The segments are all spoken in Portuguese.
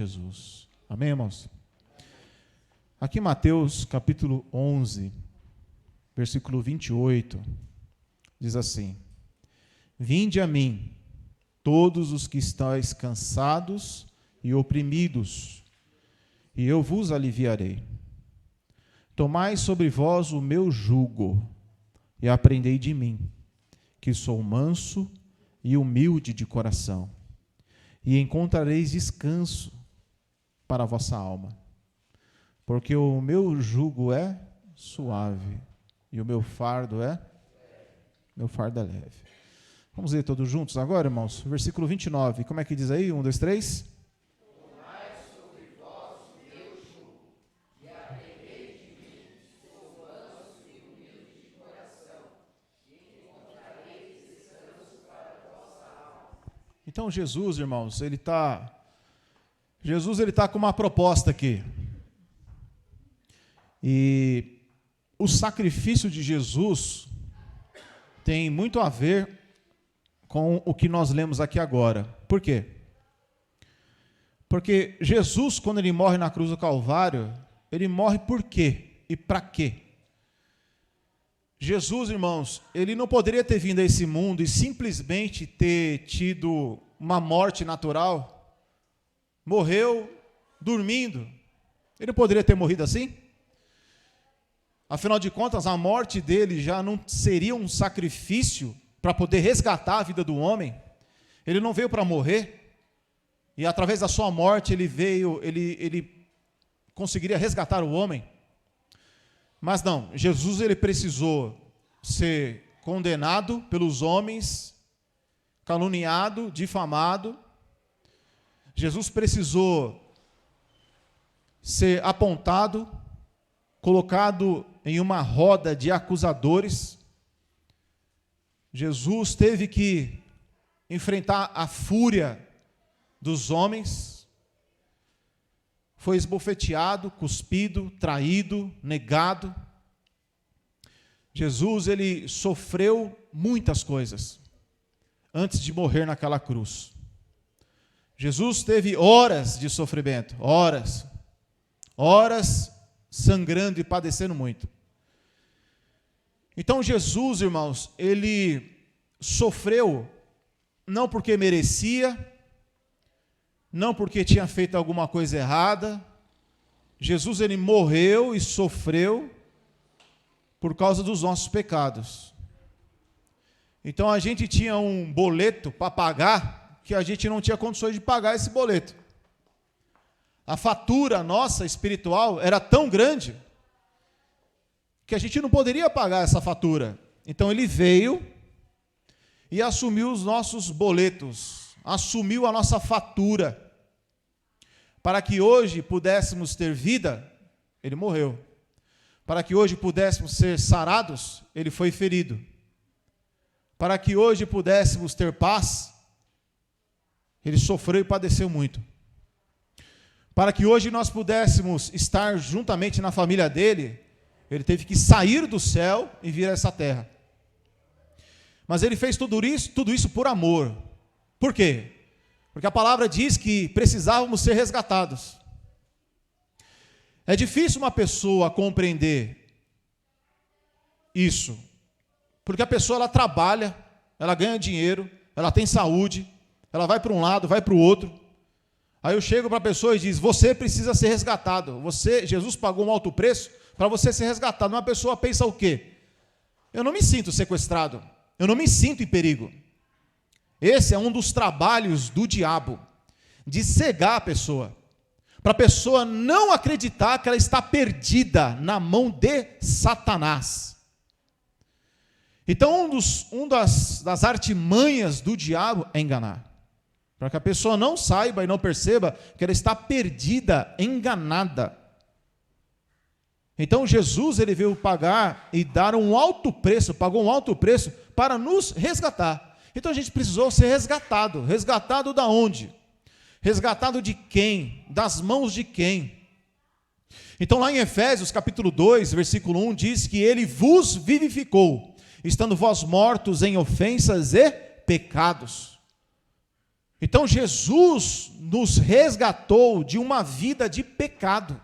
Jesus. Amém, irmãos? Aqui em Mateus, capítulo 11, versículo 28, diz assim: Vinde a mim, todos os que estáis cansados e oprimidos, e eu vos aliviarei. Tomai sobre vós o meu jugo, e aprendei de mim, que sou manso e humilde de coração, e encontrareis descanso para a vossa alma. Porque o meu jugo é suave, e o meu fardo é leve. Vamos ler todos juntos agora, irmãos? Versículo 29, como é que diz aí? 1, 2, 3. Tomai sobre vós o meu jugo, e aprendei de mim, que sou manso e humilde de coração, e encontrareis descanso para a vossa alma. Então Jesus, irmãos, ele está com uma proposta aqui. E o sacrifício de Jesus tem muito a ver com o que nós lemos aqui agora. Por quê? Porque Jesus, quando ele morre na cruz do Calvário, ele morre por quê e para quê? Jesus, irmãos, ele não poderia ter vindo a esse mundo e simplesmente ter tido uma morte natural. Morreu dormindo. Ele não poderia ter morrido assim? Afinal de contas, a morte dele já não seria um sacrifício para poder resgatar a vida do homem. Ele não veio para morrer, e através da sua morte ele conseguiria resgatar o homem. Mas não, Jesus ele precisou ser condenado pelos homens, caluniado, difamado. Jesus precisou ser apontado, colocado em uma roda de acusadores. Jesus teve que enfrentar a fúria dos homens, foi esbofeteado, cuspido, traído, negado. Jesus, ele sofreu muitas coisas antes de morrer naquela cruz. Jesus teve horas de sofrimento, horas sangrando e padecendo muito. Então Jesus, irmãos, ele sofreu não porque merecia, não porque tinha feito alguma coisa errada. Jesus, ele morreu e sofreu por causa dos nossos pecados. Então a gente tinha um boleto para pagar, que a gente não tinha condições de pagar esse boleto. A fatura nossa espiritual era tão grande que a gente não poderia pagar essa fatura. Então ele veio e assumiu os nossos boletos, assumiu a nossa fatura. Para que hoje pudéssemos ter vida, ele morreu. Para que hoje pudéssemos ser sarados, ele foi ferido. Para que hoje pudéssemos ter paz, ele sofreu e padeceu muito. Para que hoje nós pudéssemos estar juntamente na família dele, ele teve que sair do céu e vir a essa terra. Mas ele fez tudo isso por amor. Por quê? Porque a palavra diz que precisávamos ser resgatados. É difícil uma pessoa compreender isso, porque a pessoa ela trabalha, ela ganha dinheiro, ela tem saúde, ela vai para um lado, vai para o outro. Aí eu chego para a pessoa e diz: você precisa ser resgatado. Jesus pagou um alto preço para você ser resgatado. Uma pessoa pensa o quê? Eu não me sinto sequestrado, eu não me sinto em perigo. Esse é um dos trabalhos do diabo, de cegar a pessoa, para a pessoa não acreditar que ela está perdida na mão de Satanás. Então, das artimanhas do diabo é enganar, para que a pessoa não saiba e não perceba que ela está perdida, enganada. Então Jesus ele veio pagar e dar um alto preço, pagou um alto preço para nos resgatar. Então a gente precisou ser resgatado. Resgatado da onde? Resgatado de quem? Das mãos de quem? Então lá em Efésios capítulo 2, versículo 1, diz que ele vos vivificou, estando vós mortos em ofensas e pecados. Então Jesus nos resgatou de uma vida de pecado.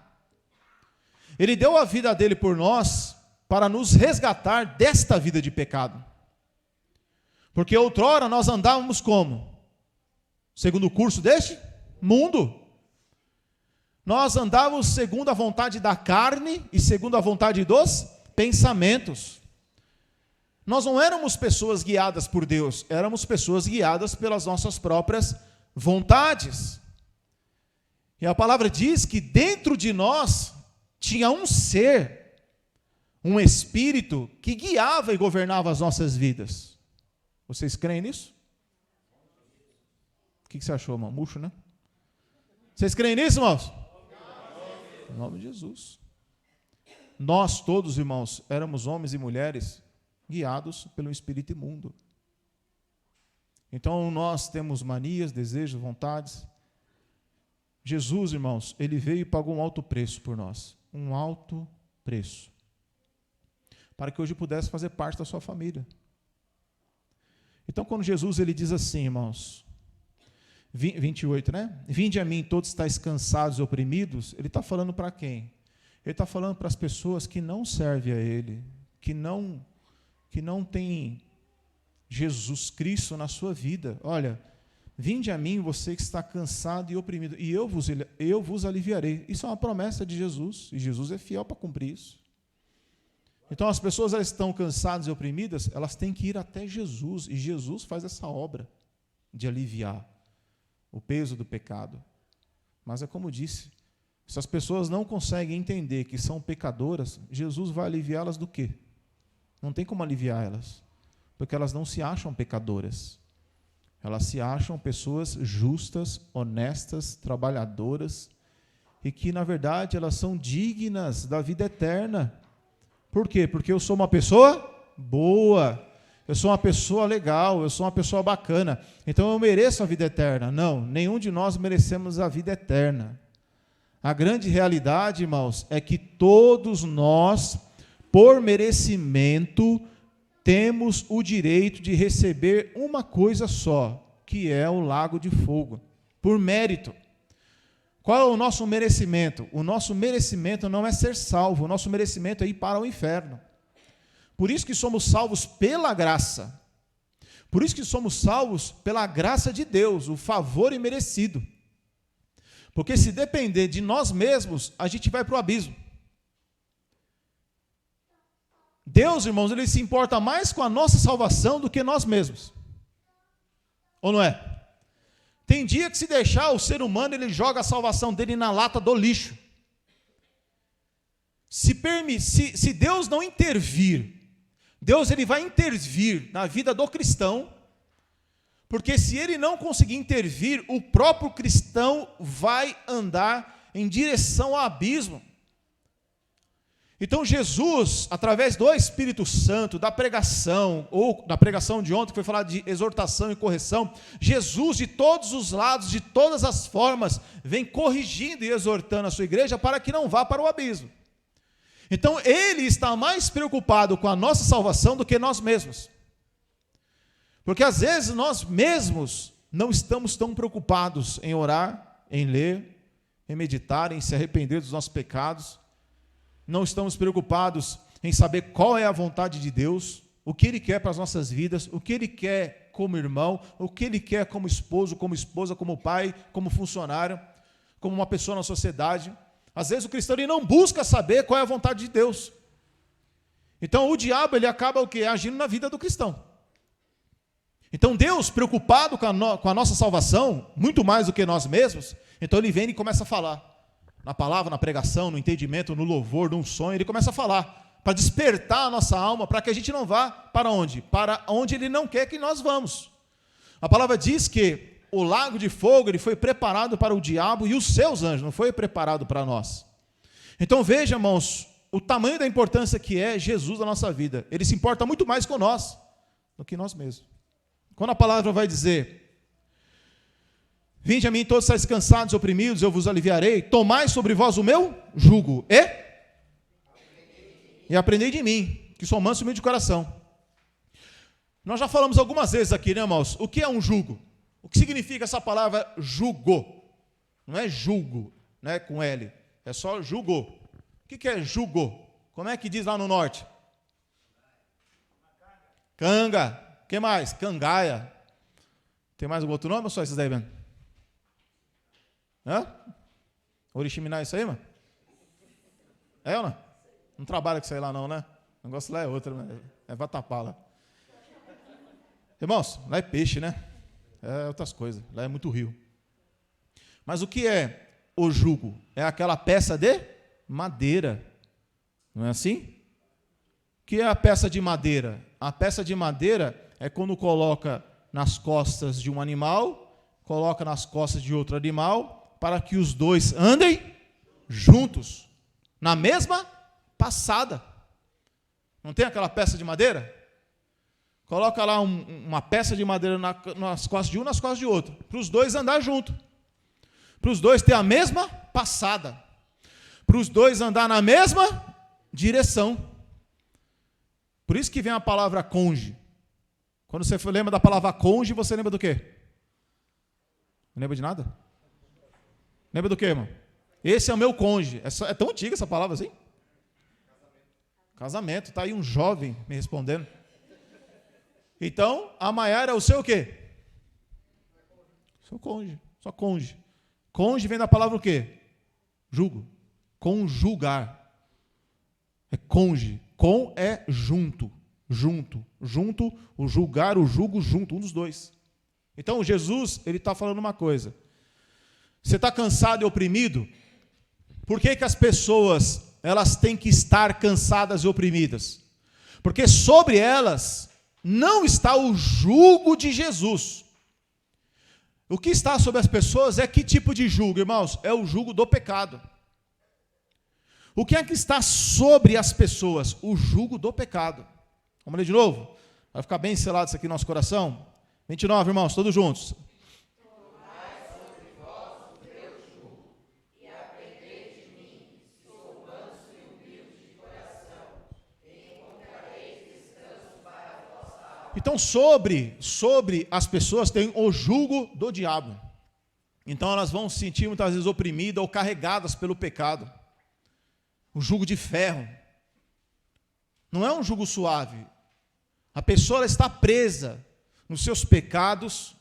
Ele deu a vida dele por nós para nos resgatar desta vida de pecado. Porque outrora nós andávamos como? Segundo o curso deste mundo. Nós andávamos segundo a vontade da carne e segundo a vontade dos pensamentos. Nós não éramos pessoas guiadas por Deus, éramos pessoas guiadas pelas nossas próprias vontades. E a palavra diz que dentro de nós tinha um ser, um espírito que guiava e governava as nossas vidas. Vocês creem nisso? O que você achou, irmão? Murcho, né? Vocês creem nisso, irmãos? Em nome de Jesus. Nós todos, irmãos, éramos homens e mulheres guiados pelo espírito imundo. Então nós temos manias, desejos, vontades. Jesus, irmãos, ele veio e pagou um alto preço por nós. Um alto preço. Para que hoje pudesse fazer parte da sua família. Então quando Jesus ele diz assim, irmãos, 28, né? Vinde a mim todos estáis cansados e oprimidos. Ele está falando para quem? Ele está falando para as pessoas que não servem a Ele, que não têm Jesus Cristo na sua vida. Olha, vinde a mim você que está cansado e oprimido, e eu vos aliviarei. Isso é uma promessa de Jesus, e Jesus é fiel para cumprir isso. Então as pessoas elas estão cansadas e oprimidas, elas têm que ir até Jesus, e Jesus faz essa obra de aliviar o peso do pecado. Mas é como disse, se as pessoas não conseguem entender que são pecadoras, Jesus vai aliviá-las do quê? Não tem como aliviar elas, porque elas não se acham pecadoras. Elas se acham pessoas justas, honestas, trabalhadoras, e que, na verdade, elas são dignas da vida eterna. Por quê? Porque eu sou uma pessoa boa, eu sou uma pessoa legal, eu sou uma pessoa bacana, então eu mereço a vida eterna. Não, nenhum de nós merecemos a vida eterna. A grande realidade, irmãos, é que todos nós, por merecimento, temos o direito de receber uma coisa só, que é o lago de fogo, por mérito. Qual é o nosso merecimento? O nosso merecimento não é ser salvo, o nosso merecimento é ir para o inferno. Por isso que somos salvos pela graça. Por isso que somos salvos pela graça de Deus, o favor imerecido. Porque se depender de nós mesmos, a gente vai para o abismo. Deus, irmãos, ele se importa mais com a nossa salvação do que nós mesmos. Ou não é? Tem dia que se deixar o ser humano, ele joga a salvação dele na lata do lixo. Se Deus não intervir, Deus ele vai intervir na vida do cristão, porque se ele não conseguir intervir, o próprio cristão vai andar em direção ao abismo. Então Jesus, através do Espírito Santo, da pregação, ou da pregação de ontem, que foi falar de exortação e correção, Jesus de todos os lados, de todas as formas, vem corrigindo e exortando a sua igreja para que não vá para o abismo. Então ele está mais preocupado com a nossa salvação do que nós mesmos. Porque às vezes nós mesmos não estamos tão preocupados em orar, em ler, em meditar, em se arrepender dos nossos pecados. Não estamos preocupados em saber qual é a vontade de Deus, o que Ele quer para as nossas vidas, o que Ele quer como irmão, o que Ele quer como esposo, como esposa, como pai, como funcionário, como uma pessoa na sociedade. Às vezes o cristão ele não busca saber qual é a vontade de Deus. Então o diabo ele acaba o quê? Agindo na vida do cristão. Então Deus, preocupado com a nossa salvação, muito mais do que nós mesmos, então Ele vem e começa a falar. Na palavra, na pregação, no entendimento, no louvor, num sonho, Ele começa a falar, para despertar a nossa alma, para que a gente não vá para onde? Para onde Ele não quer que nós vamos. A palavra diz que o lago de fogo ele foi preparado para o diabo e os seus anjos, não foi preparado para nós. Então veja, irmãos, o tamanho da importância que é Jesus na nossa vida. Ele se importa muito mais com nós do que nós mesmos. Quando a palavra vai dizer: vinde a mim todos estáis cansados e oprimidos, eu vos aliviarei, tomai sobre vós o meu jugo e aprendei de mim, que sou manso e humilde de coração. Nós já falamos algumas vezes aqui, né, irmãos? O que é um jugo? O que significa essa palavra jugo? Não é julgo, né, com L, é só jugo. O que é jugo? Como é que diz lá no norte? Canga. O que mais? Cangaia. Tem mais algum outro nome ou só esses daí mesmo? Hã? Oriximiná é isso aí, mano? É ou não? Não trabalha com isso aí lá não, né? O negócio lá é outro, né? É vatapala. Irmãos, lá é peixe, né? É outras coisas. Lá é muito rio. Mas o que é o jugo? É aquela peça de madeira. Não é assim? O que é a peça de madeira? A peça de madeira é quando coloca nas costas de um animal, coloca nas costas de outro animal, para que os dois andem juntos, na mesma passada. Não tem aquela peça de madeira? Coloca lá uma peça de madeira nas costas de um, nas costas de outro, para os dois andar junto, para os dois ter a mesma passada, para os dois andar na mesma direção. Por isso que vem a palavra cônjuge. Quando você lembra da palavra cônjuge, você lembra do quê? Não lembra de nada? Lembra do quê, irmão? Esse é o meu cônjuge. É tão antiga essa palavra assim? Casamento. Está aí um jovem me respondendo. Então, a Maiara é o seu o quê? Seu cônjuge. Sua cônjuge. Cônjuge vem da palavra o quê? Jugo. Conjugar. É cônjuge. Com é junto. Junto. Junto, o julgar, o jugo, junto. Um dos dois. Então, Jesus, ele está falando uma coisa. Você está cansado e oprimido? Por que as pessoas, elas têm que estar cansadas e oprimidas? Porque sobre elas não está o jugo de Jesus. O que está sobre as pessoas é que tipo de jugo, irmãos? É o jugo do pecado. O que é que está sobre as pessoas? O jugo do pecado. Vamos ler de novo? Vai ficar bem selado isso aqui no nosso coração. 29, irmãos, todos juntos. Então, sobre as pessoas tem o jugo do diabo. Então, elas vão se sentir muitas vezes oprimidas ou carregadas pelo pecado. O jugo de ferro. Não é um jugo suave. A pessoa ela está presa nos seus pecados,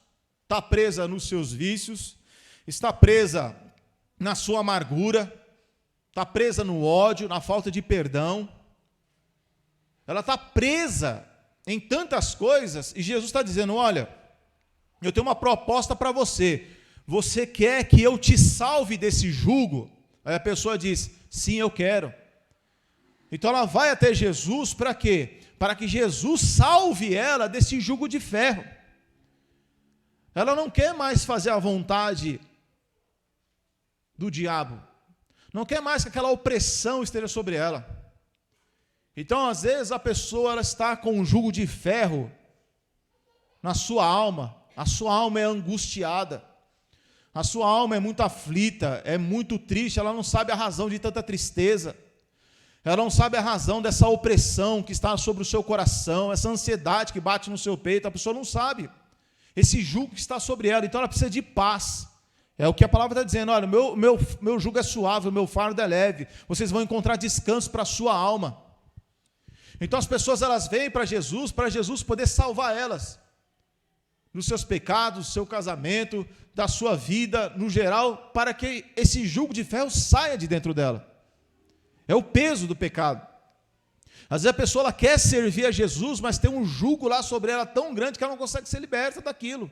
está presa nos seus vícios, está presa na sua amargura, está presa no ódio, na falta de perdão. Ela está presa em tantas coisas, e Jesus está dizendo, olha, eu tenho uma proposta para você. Você quer que eu te salve desse jugo? Aí a pessoa diz, sim, eu quero. Então ela vai até Jesus para quê? Para que Jesus salve ela desse jugo de ferro. Ela não quer mais fazer a vontade do diabo. Não quer mais que aquela opressão esteja sobre ela. Então, às vezes, a pessoa ela está com um jugo de ferro na sua alma. A sua alma é angustiada. A sua alma é muito aflita, é muito triste. Ela não sabe a razão de tanta tristeza. Ela não sabe a razão dessa opressão que está sobre o seu coração, essa ansiedade que bate no seu peito. A pessoa não sabe esse jugo que está sobre ela. Então, ela precisa de paz. É o que a palavra está dizendo. Olha, meu jugo é suave, o meu fardo é leve. Vocês vão encontrar descanso para a sua alma. Então as pessoas elas vêm para Jesus poder salvar elas nos seus pecados, do seu casamento, da sua vida no geral, para que esse jugo de ferro saia de dentro dela. É o peso do pecado. Às vezes a pessoa ela quer servir a Jesus, mas tem um jugo lá sobre ela tão grande que ela não consegue ser liberta daquilo.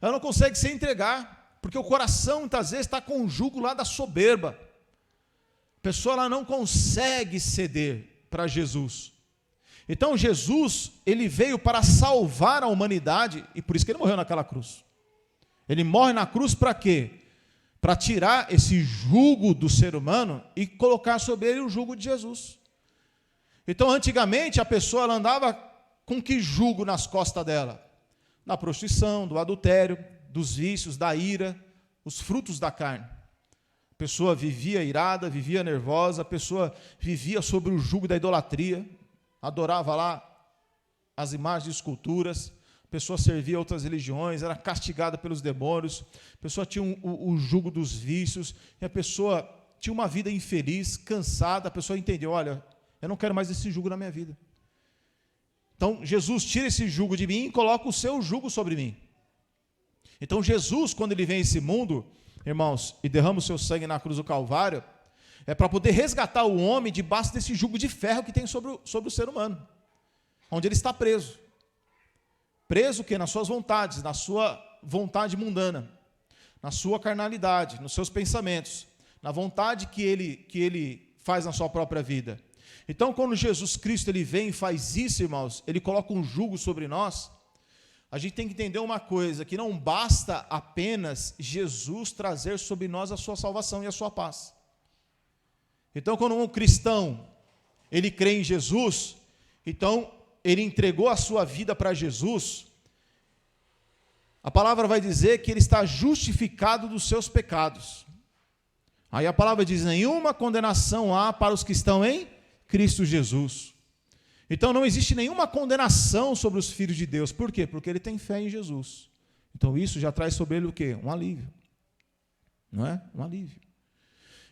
Ela não consegue se entregar, porque o coração muitas vezes está com o jugo lá da soberba. A pessoa ela não consegue ceder para Jesus. Então Jesus, ele veio para salvar a humanidade, e por isso que ele morreu naquela cruz. Ele morre na cruz para quê? Para tirar esse jugo do ser humano e colocar sobre ele o jugo de Jesus. Então, antigamente, a pessoa ela andava com que jugo nas costas dela? Da prostituição, do adultério, dos vícios, da ira, os frutos da carne. A pessoa vivia irada, vivia nervosa, a pessoa vivia sobre o jugo da idolatria, adorava lá as imagens de esculturas, a a pessoa servia a outras religiões, era castigada pelos demônios, a pessoa tinha o jugo dos vícios, e a pessoa tinha uma vida infeliz, cansada, a pessoa entendeu, olha, eu não quero mais esse jugo na minha vida. Então, Jesus tira esse jugo de mim e coloca o seu jugo sobre mim. Então, Jesus, quando ele vem a esse mundo, irmãos, e derrama o seu sangue na cruz do Calvário, é para poder resgatar o homem debaixo desse jugo de ferro que tem sobre o ser humano, onde ele está preso. Preso o quê? Nas suas vontades, na sua vontade mundana, na sua carnalidade, nos seus pensamentos, na vontade que ele faz na sua própria vida. Então, quando Jesus Cristo ele vem e faz isso, irmãos, ele coloca um jugo sobre nós, a gente tem que entender uma coisa, que não basta apenas Jesus trazer sobre nós a sua salvação e a sua paz. Então, quando um cristão, ele crê em Jesus, então, ele entregou a sua vida para Jesus, a palavra vai dizer que ele está justificado dos seus pecados. Aí a palavra diz, nenhuma condenação há para os que estão em Cristo Jesus. Então não existe nenhuma condenação sobre os filhos de Deus. Por quê? Porque ele tem fé em Jesus. Então isso já traz sobre ele o quê? Um alívio. Não é? Um alívio.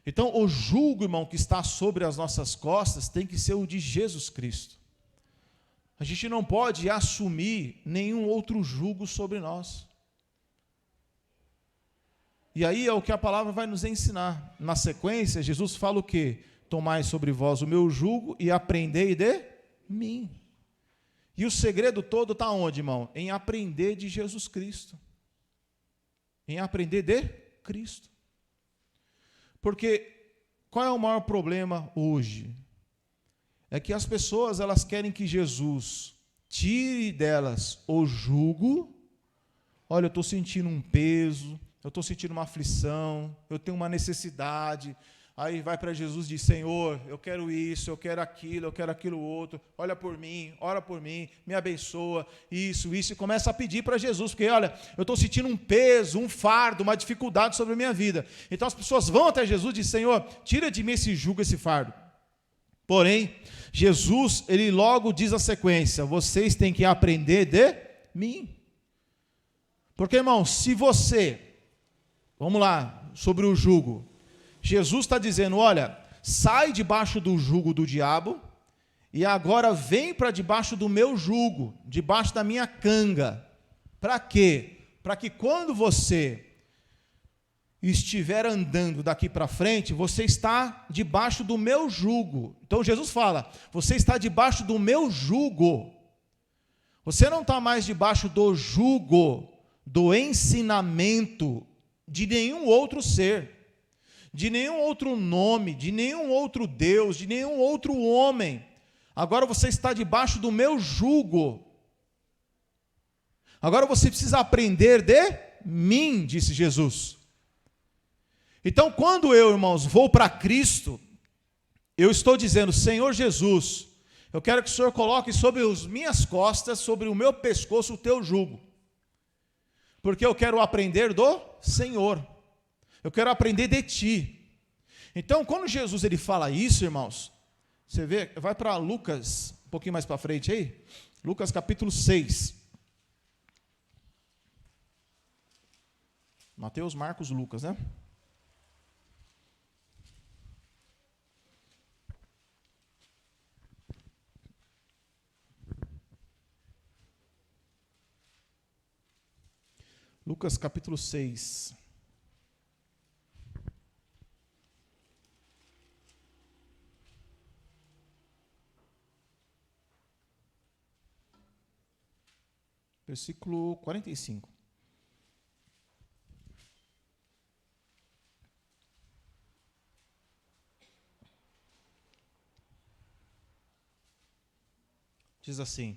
Então o jugo, irmão, que está sobre as nossas costas tem que ser o de Jesus Cristo. A gente não pode assumir nenhum outro jugo sobre nós. E aí é o que a palavra vai nos ensinar. Na sequência, Jesus fala o quê? Tomai sobre vós o meu jugo e aprendei de mim. E o segredo todo está onde, irmão? Em aprender de Jesus Cristo. Em aprender de Cristo. Porque qual é o maior problema hoje? É que as pessoas elas querem que Jesus tire delas o jugo. Olha, eu estou sentindo um peso, eu estou sentindo uma aflição, eu tenho uma necessidade. Aí vai para Jesus e diz, Senhor, eu quero isso, eu quero aquilo outro, olha por mim, ora por mim, me abençoa, isso, e começa a pedir para Jesus, porque olha, eu estou sentindo um peso, um fardo, uma dificuldade sobre a minha vida. Então as pessoas vão até Jesus e dizem, Senhor, tira de mim esse jugo, esse fardo. Porém, Jesus, ele logo diz a sequência, vocês têm que aprender de mim. Porque, irmão, se você, vamos lá, sobre o jugo, Jesus está dizendo, olha, sai debaixo do jugo do diabo e agora vem para debaixo do meu jugo, debaixo da minha canga. Para quê? Para que quando você estiver andando daqui para frente, você está debaixo do meu jugo. Então Jesus fala, você está debaixo do meu jugo. Você não está mais debaixo do jugo, do ensinamento de nenhum outro ser, de nenhum outro nome, de nenhum outro Deus, de nenhum outro homem. Agora você está debaixo do meu jugo. Agora você precisa aprender de mim, disse Jesus. Então, quando eu, irmãos, vou para Cristo, eu estou dizendo, Senhor Jesus, eu quero que o Senhor coloque sobre as minhas costas, sobre o meu pescoço, o teu jugo. Porque eu quero aprender do Senhor. Eu quero aprender de ti. Então, quando Jesus ele fala isso, irmãos, você vê, vai para Lucas, um pouquinho mais para frente aí, Lucas capítulo 6. Mateus, Marcos, Lucas, né? Lucas capítulo 6. Versículo 45. Diz assim,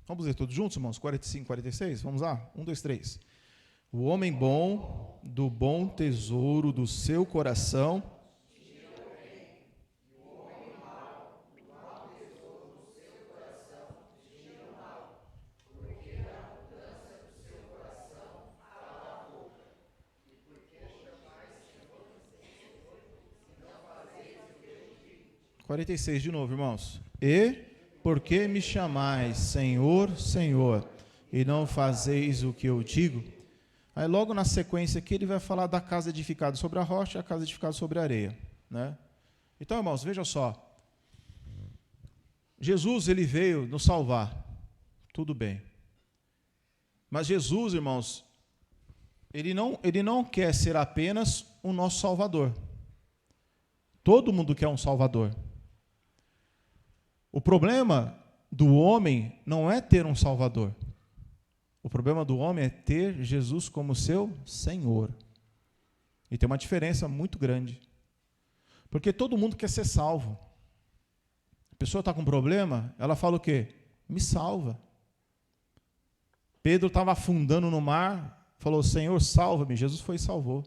vamos ler todos juntos, irmãos? 45, 46, vamos lá? 1, 2, 3. O homem bom, do bom tesouro do seu coração, porque da abundância do seu coração fala a boca. E porque jamais se não fazeis o que eu digo. 46 de novo, irmãos. E porque me chamais Senhor, Senhor, e não fazeis o que eu digo. Aí logo na sequência aqui ele vai falar da casa edificada sobre a rocha e a casa edificada sobre a areia, né? Então, irmãos, veja só. Jesus, ele veio nos salvar. Tudo bem. Mas Jesus, irmãos, ele não quer ser apenas o nosso Salvador. Todo mundo quer um Salvador. O problema do homem não é ter um Salvador. O problema do homem é ter Jesus como seu Senhor. E tem uma diferença muito grande. Porque todo mundo quer ser salvo. A pessoa está com problema, ela fala o quê? Me salva. Pedro estava afundando no mar, falou, Senhor, salva-me. Jesus foi e salvou.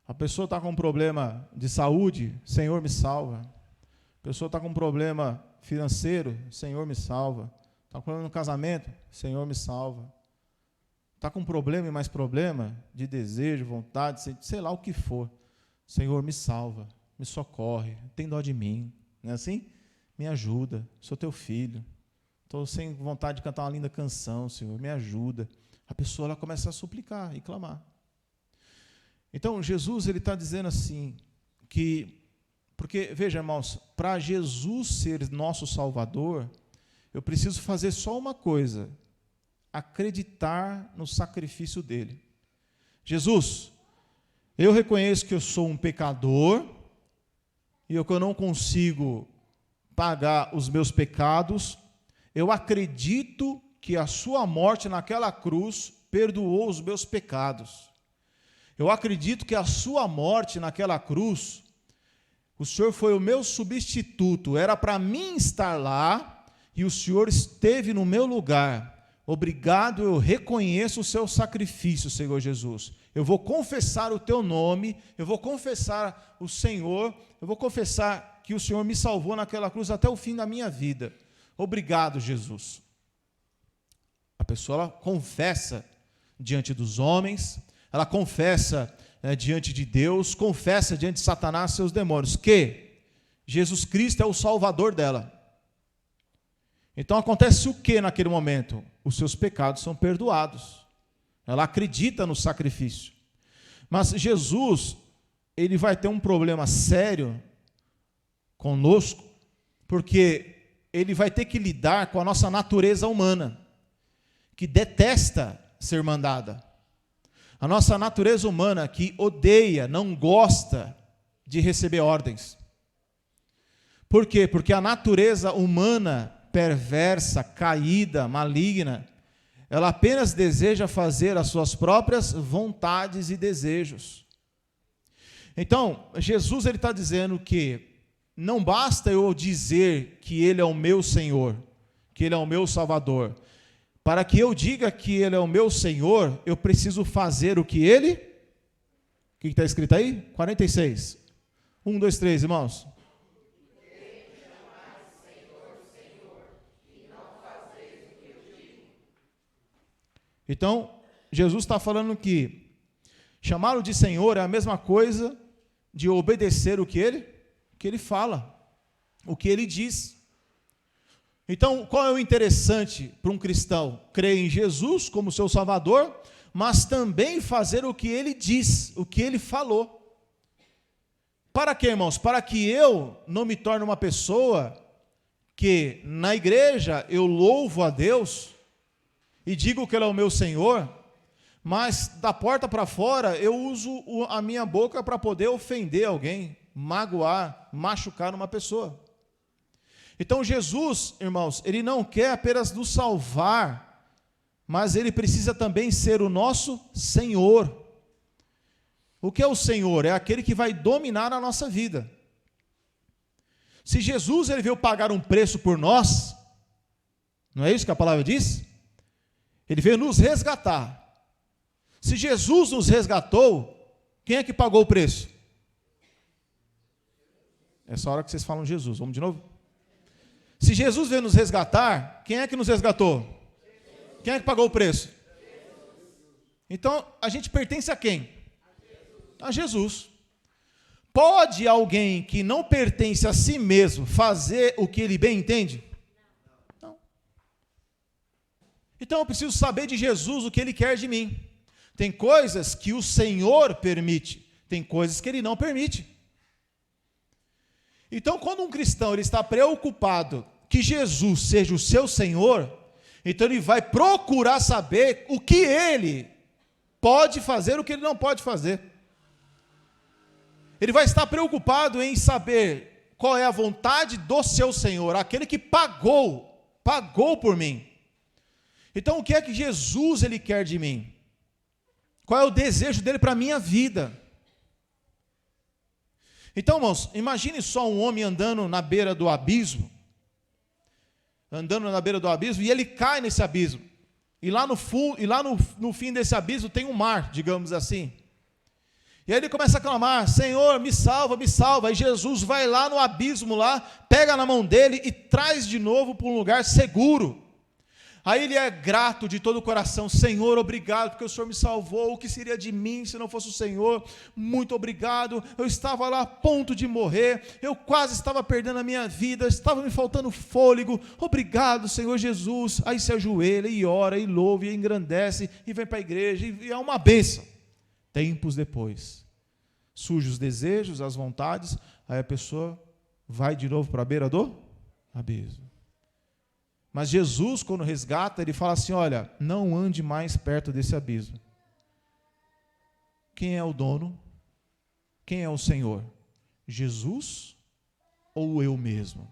A pessoa está com um problema de saúde, Senhor, me salva. A pessoa está com um problema financeiro, Senhor, me salva. Está com problema no casamento, Senhor, me salva. Está com problema e mais problema de desejo, vontade, sei lá o que for. Senhor, me salva, me socorre, tem dó de mim. Não é assim? Me ajuda, sou teu filho. Estou sem vontade de cantar uma linda canção, Senhor, me ajuda. A pessoa ela começa a suplicar e clamar. Então, Jesus ele está dizendo assim, porque, veja, irmãos, para Jesus ser nosso Salvador, eu preciso fazer só uma coisa, acreditar no sacrifício dele. Jesus, eu reconheço que eu sou um pecador, e que eu não consigo pagar os meus pecados. Eu acredito que a sua morte naquela cruz perdoou os meus pecados. Eu acredito que a sua morte naquela cruz, o Senhor foi o meu substituto, era para mim estar lá, e o Senhor esteve no meu lugar. Obrigado, eu reconheço o seu sacrifício, Senhor Jesus. Eu vou confessar o teu nome, eu vou confessar o Senhor, eu vou confessar que o Senhor me salvou naquela cruz até o fim da minha vida. Obrigado, Jesus. A pessoa ela confessa diante dos homens, ela confessa diante de Deus, confessa diante de Satanás, seus demônios, que Jesus Cristo é o Salvador dela. Então acontece o que naquele momento? Os seus pecados são perdoados. Ela acredita no sacrifício. Mas Jesus, ele vai ter um problema sério conosco, porque ele vai ter que lidar com a nossa natureza humana, que detesta ser mandada. A nossa natureza humana que odeia, não gosta de receber ordens. Por quê? Porque a natureza humana perversa, caída, maligna, ela apenas deseja fazer as suas próprias vontades e desejos. Então, Jesus ele está dizendo que não basta eu dizer que Ele é o meu Senhor, que Ele é o meu Salvador. Para que eu diga que Ele é o meu Senhor, eu preciso fazer o que Ele... O que está escrito aí? 46. 1, 2, 3, irmãos. Então, Jesus está falando que chamá-lo de Senhor é a mesma coisa de obedecer o que Ele fala, o que Ele diz. Então, qual é o interessante para um cristão? Crer em Jesus como seu Salvador, mas também fazer o que Ele diz, o que Ele falou. Para quê, irmãos? Para que eu não me torne uma pessoa que na igreja eu louvo a Deus e digo que Ele é o meu Senhor, mas da porta para fora eu uso a minha boca para poder ofender alguém, magoar, machucar uma pessoa. Então Jesus, irmãos, Ele não quer apenas nos salvar, mas Ele precisa também ser o nosso Senhor. O que é o Senhor? É aquele que vai dominar a nossa vida. Se Jesus ele veio pagar um preço por nós, não é isso que a palavra diz? Ele veio nos resgatar. Se Jesus nos resgatou, quem é que pagou o preço? Essa hora que vocês falam Jesus. Vamos de novo? Se Jesus veio nos resgatar, quem é que nos resgatou? Jesus. Quem é que pagou o preço? Jesus. Então, a gente pertence a quem? A Jesus. Pode alguém que não pertence a si mesmo fazer o que ele bem entende? Não. Então eu preciso saber de Jesus o que Ele quer de mim. Tem coisas que o Senhor permite, tem coisas que Ele não permite. Então, quando um cristão ele está preocupado que Jesus seja o seu Senhor, então ele vai procurar saber o que Ele pode fazer, o que Ele não pode fazer. Ele vai estar preocupado em saber qual é a vontade do seu Senhor, aquele que pagou por mim. Então, o que é que Jesus Ele quer de mim? Qual é o desejo dele para a minha vida? Então, irmãos, imagine só um homem andando na beira do abismo, e ele cai nesse abismo. E lá no fim desse abismo tem um mar, digamos assim. E aí ele começa a clamar: Senhor, me salva, me salva. Aí Jesus vai lá no abismo, pega na mão dele e traz de novo para um lugar seguro. Aí ele é grato de todo o coração: Senhor, obrigado, porque o Senhor me salvou. O que seria de mim se não fosse o Senhor? Muito obrigado. Eu estava lá a ponto de morrer, eu quase estava perdendo a minha vida, estava me faltando fôlego. Obrigado, Senhor Jesus. Aí se ajoelha e ora, e louva, e engrandece, e vem para a igreja, e é uma bênção. Tempos depois, surgem os desejos, as vontades, aí a pessoa vai de novo para a beira do abismo. Mas Jesus, quando resgata, ele fala assim: olha, não ande mais perto desse abismo. Quem é o dono? Quem é o Senhor? Jesus ou eu mesmo?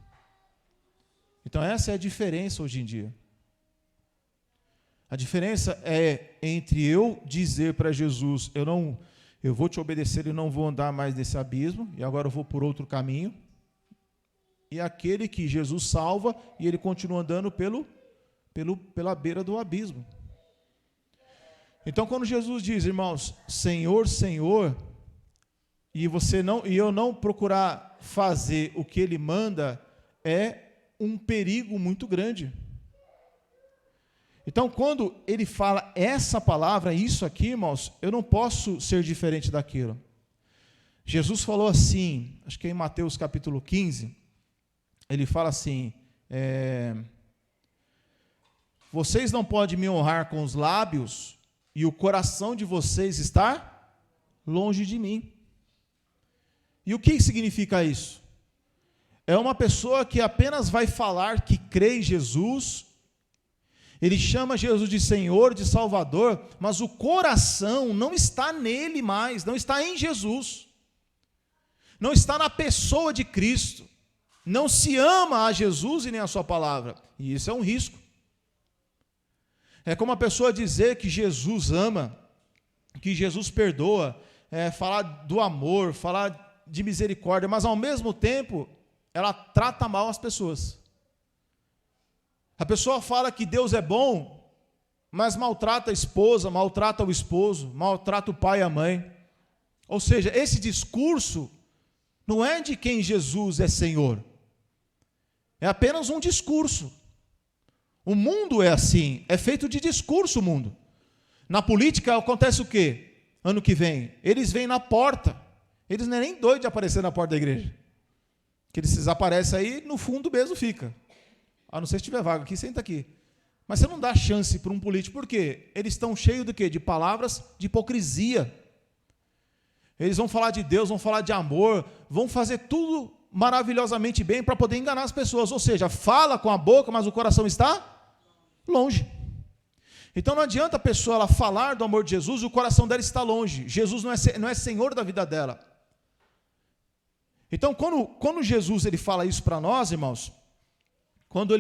Então essa é a diferença hoje em dia. A diferença é entre eu dizer para Jesus: eu vou te obedecer e não vou andar mais nesse abismo, e agora eu vou por outro caminho, e aquele que Jesus salva e ele continua andando pela beira do abismo. Então, quando Jesus diz, irmãos, Senhor, Senhor, e eu não procurar fazer o que Ele manda, é um perigo muito grande. Então, quando Ele fala essa palavra, isso aqui, irmãos, eu não posso ser diferente daquilo. Jesus falou assim, acho que é em Mateus capítulo 15, Ele fala assim: vocês não podem me honrar com os lábios e o coração de vocês está longe de mim. E o que significa isso? É uma pessoa que apenas vai falar que crê em Jesus, ele chama Jesus de Senhor, de Salvador, mas o coração não está nele mais, não está em Jesus, não está na pessoa de Cristo, não se ama a Jesus e nem a sua palavra, e isso é um risco. É como a pessoa dizer que Jesus ama, que Jesus perdoa, falar do amor, falar de misericórdia, mas ao mesmo tempo ela trata mal as pessoas. A pessoa fala que Deus é bom, mas maltrata a esposa, maltrata o esposo, maltrata o pai e a mãe. Ou seja, esse discurso não é de quem Jesus é Senhor, é apenas um discurso. O mundo é assim, é feito de discurso o mundo. Na política acontece o quê? Ano que vem, eles vêm na porta, eles não é nem doido de aparecer na porta da igreja. Que eles aparecem aí, no fundo mesmo fica. A não ser se tiver vaga aqui, senta aqui. Mas você não dá chance para um político, por quê? Eles estão cheios de quê? De palavras de hipocrisia. Eles vão falar de Deus, vão falar de amor, vão fazer tudo maravilhosamente bem para poder enganar as pessoas. Ou seja, fala com a boca, mas o coração está longe. Então não adianta a pessoa ela falar do amor de Jesus e o coração dela está longe. Jesus não é Senhor da vida dela. Então quando Jesus ele fala isso para nós, irmãos, quando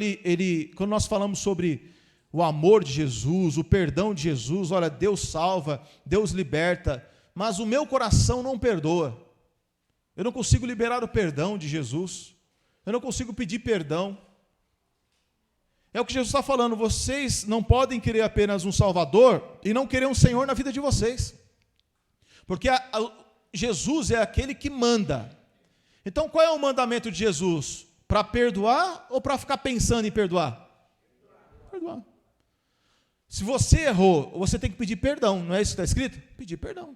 nós falamos sobre o amor de Jesus, o perdão de Jesus, olha, Deus salva, Deus liberta, mas o meu coração não perdoa. Eu não consigo liberar o perdão de Jesus, eu não consigo pedir perdão. É o que Jesus está falando: vocês não podem querer apenas um Salvador e não querer um Senhor na vida de vocês. Porque Jesus é aquele que manda. Então qual é o mandamento de Jesus? Para perdoar ou para ficar pensando em perdoar? Perdoar. Se você errou, você tem que pedir perdão, não é isso que está escrito? Pedir perdão.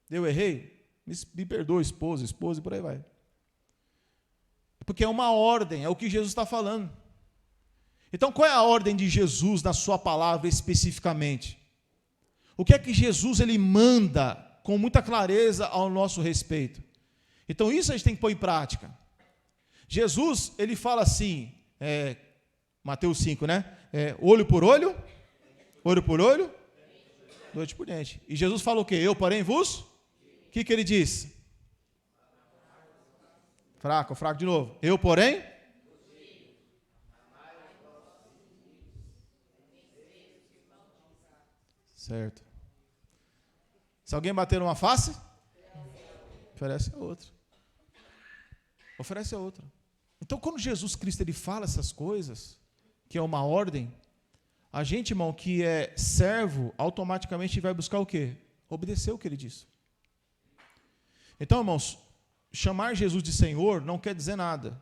Eu errei? Me perdoa, esposa e por aí vai. Porque é uma ordem, é o que Jesus está falando. Então, qual é a ordem de Jesus na sua palavra especificamente? O que é que Jesus ele manda com muita clareza ao nosso respeito? Então, isso a gente tem que pôr em prática. Jesus, ele fala assim, Mateus 5, né? Olho por olho, dente por dente. E Jesus fala o quê? Eu, porém, vos? O que ele diz? Fraco de novo. Eu, porém? Certo. Se alguém bater numa face, oferece a outra. Oferece a outra. Então, quando Jesus Cristo ele fala essas coisas, que é uma ordem, a gente, irmão, que é servo, automaticamente vai buscar o quê? Obedecer o que ele disse. Então, irmãos, chamar Jesus de Senhor não quer dizer nada.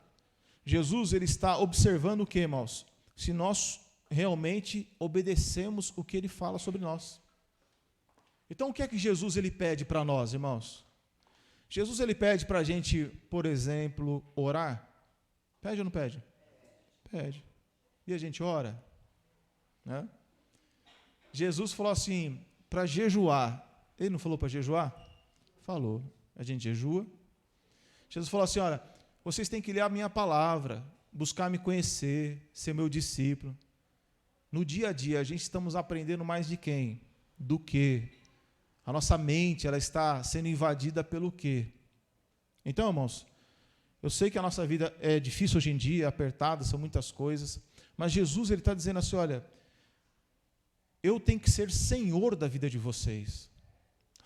Jesus ele está observando o quê, irmãos? Se nós realmente obedecemos o que ele fala sobre nós. Então, o que é que Jesus ele pede para nós, irmãos? Jesus ele pede para a gente, por exemplo, orar? Pede ou não pede? Pede. E a gente ora? Né? Jesus falou assim, para jejuar. Ele não falou para jejuar? Falou. A gente jejua. Jesus falou assim, olha, vocês têm que ler a minha palavra, buscar me conhecer, ser meu discípulo. No dia a dia, a gente estamos aprendendo mais de quem? Do quê? A nossa mente, ela está sendo invadida pelo quê? Então, irmãos, eu sei que a nossa vida é difícil hoje em dia, é apertada, são muitas coisas, mas Jesus ele está dizendo assim, olha, eu tenho que ser Senhor da vida de vocês.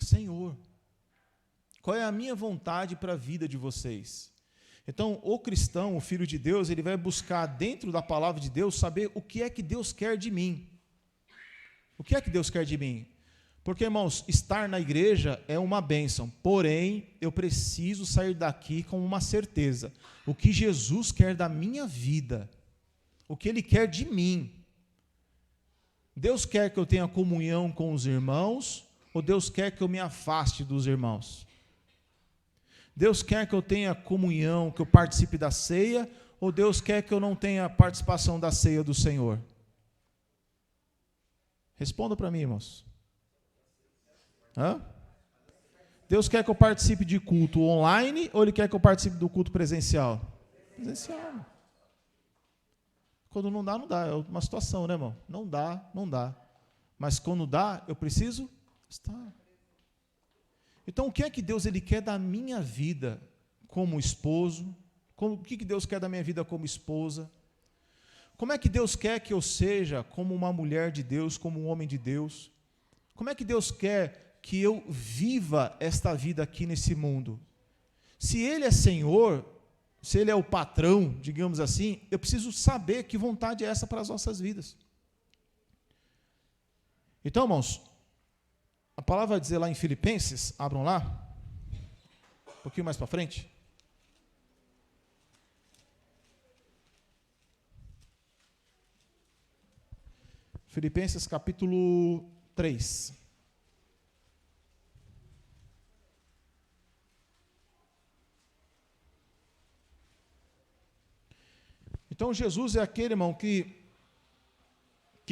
Senhor. Qual é a minha vontade para a vida de vocês? Então, o cristão, o filho de Deus, ele vai buscar dentro da palavra de Deus saber o que é que Deus quer de mim. O que é que Deus quer de mim? Porque, irmãos, estar na igreja é uma bênção, porém, eu preciso sair daqui com uma certeza. O que Jesus quer da minha vida, o que Ele quer de mim. Deus quer que eu tenha comunhão com os irmãos, ou Deus quer que eu me afaste dos irmãos? Deus quer que eu tenha comunhão, que eu participe da ceia, ou Deus quer que eu não tenha participação da ceia do Senhor? Responda para mim, irmãos. Hã? Deus quer que eu participe de culto online ou Ele quer que eu participe do culto presencial? Presencial. Quando não dá, não dá. É uma situação, né, irmão? Não dá. Mas quando dá, eu preciso estar. Então, o que é que Deus ele quer da minha vida como esposo? O que Deus quer da minha vida como esposa? Como é que Deus quer que eu seja como uma mulher de Deus, como um homem de Deus? Como é que Deus quer que eu viva esta vida aqui nesse mundo? Se Ele é Senhor, se Ele é o patrão, digamos assim, eu preciso saber que vontade é essa para as nossas vidas. Então, irmãos, a palavra vai dizer lá em Filipenses, abram lá, um pouquinho mais para frente. Filipenses capítulo 3. Então, Jesus é aquele, irmão, que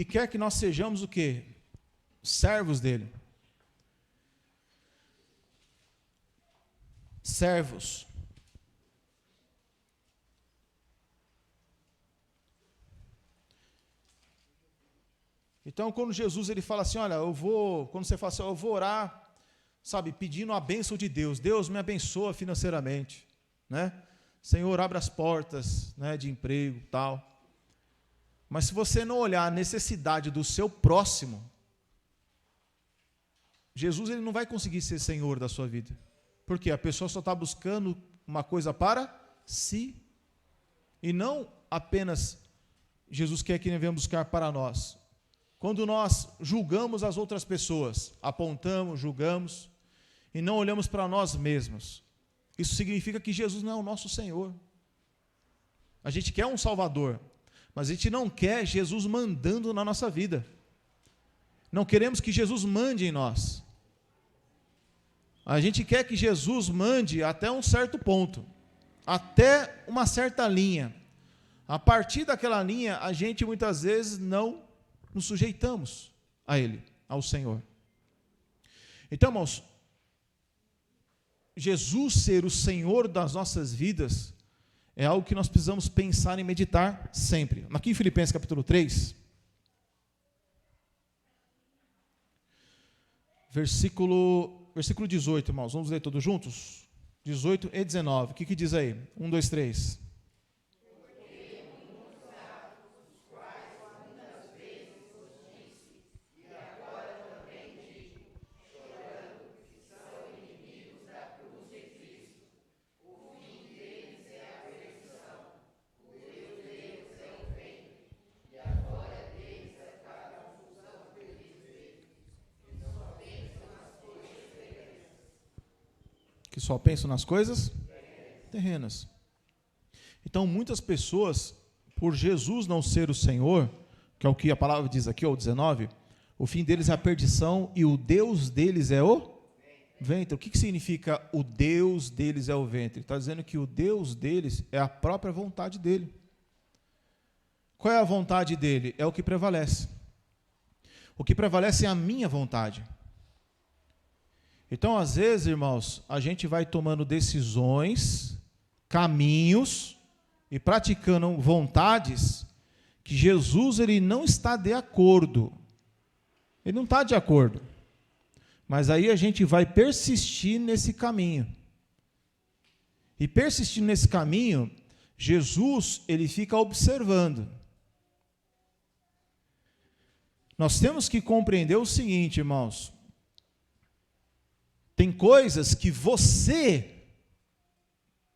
quer que nós sejamos o quê? Servos dele. Servos. Então, quando Jesus ele fala assim, olha, quando você fala assim, eu vou orar, sabe, pedindo a bênção de Deus. Deus me abençoa financeiramente, né? Senhor, abre as portas, né, de emprego, tal. Mas se você não olhar a necessidade do seu próximo, Jesus ele não vai conseguir ser Senhor da sua vida. Porque a pessoa só está buscando uma coisa para si. E não apenas Jesus quer que nós venhamos buscar para nós. Quando nós julgamos as outras pessoas, apontamos, julgamos, e não olhamos para nós mesmos, isso significa que Jesus não é o nosso Senhor. A gente quer um Salvador, mas a gente não quer Jesus mandando na nossa vida. Não queremos que Jesus mande em nós. A gente quer que Jesus mande até um certo ponto, até uma certa linha. A partir daquela linha, a gente muitas vezes não nos sujeitamos a Ele, ao Senhor. Então, irmãos, Jesus ser o Senhor das nossas vidas é algo que nós precisamos pensar e meditar sempre. Aqui em Filipenses capítulo 3, versículo 18, irmãos, vamos ler todos juntos? 18 e 19, o que diz aí? 1, 2, 3. Que só pensam nas coisas terrenas. Então, muitas pessoas, por Jesus não ser o Senhor, que é o que a palavra diz aqui, o 19, o fim deles é a perdição e o Deus deles é o ventre. O que significa o Deus deles é o ventre? Está dizendo que o Deus deles é a própria vontade dele. Qual é a vontade dele? É o que prevalece. O que prevalece é a minha vontade. Então, às vezes, irmãos, a gente vai tomando decisões, caminhos e praticando vontades que Jesus ele não está de acordo. Ele não está de acordo. Mas aí a gente vai persistir nesse caminho. E persistindo nesse caminho, Jesus ele fica observando. Nós temos que compreender o seguinte, irmãos. Tem coisas que você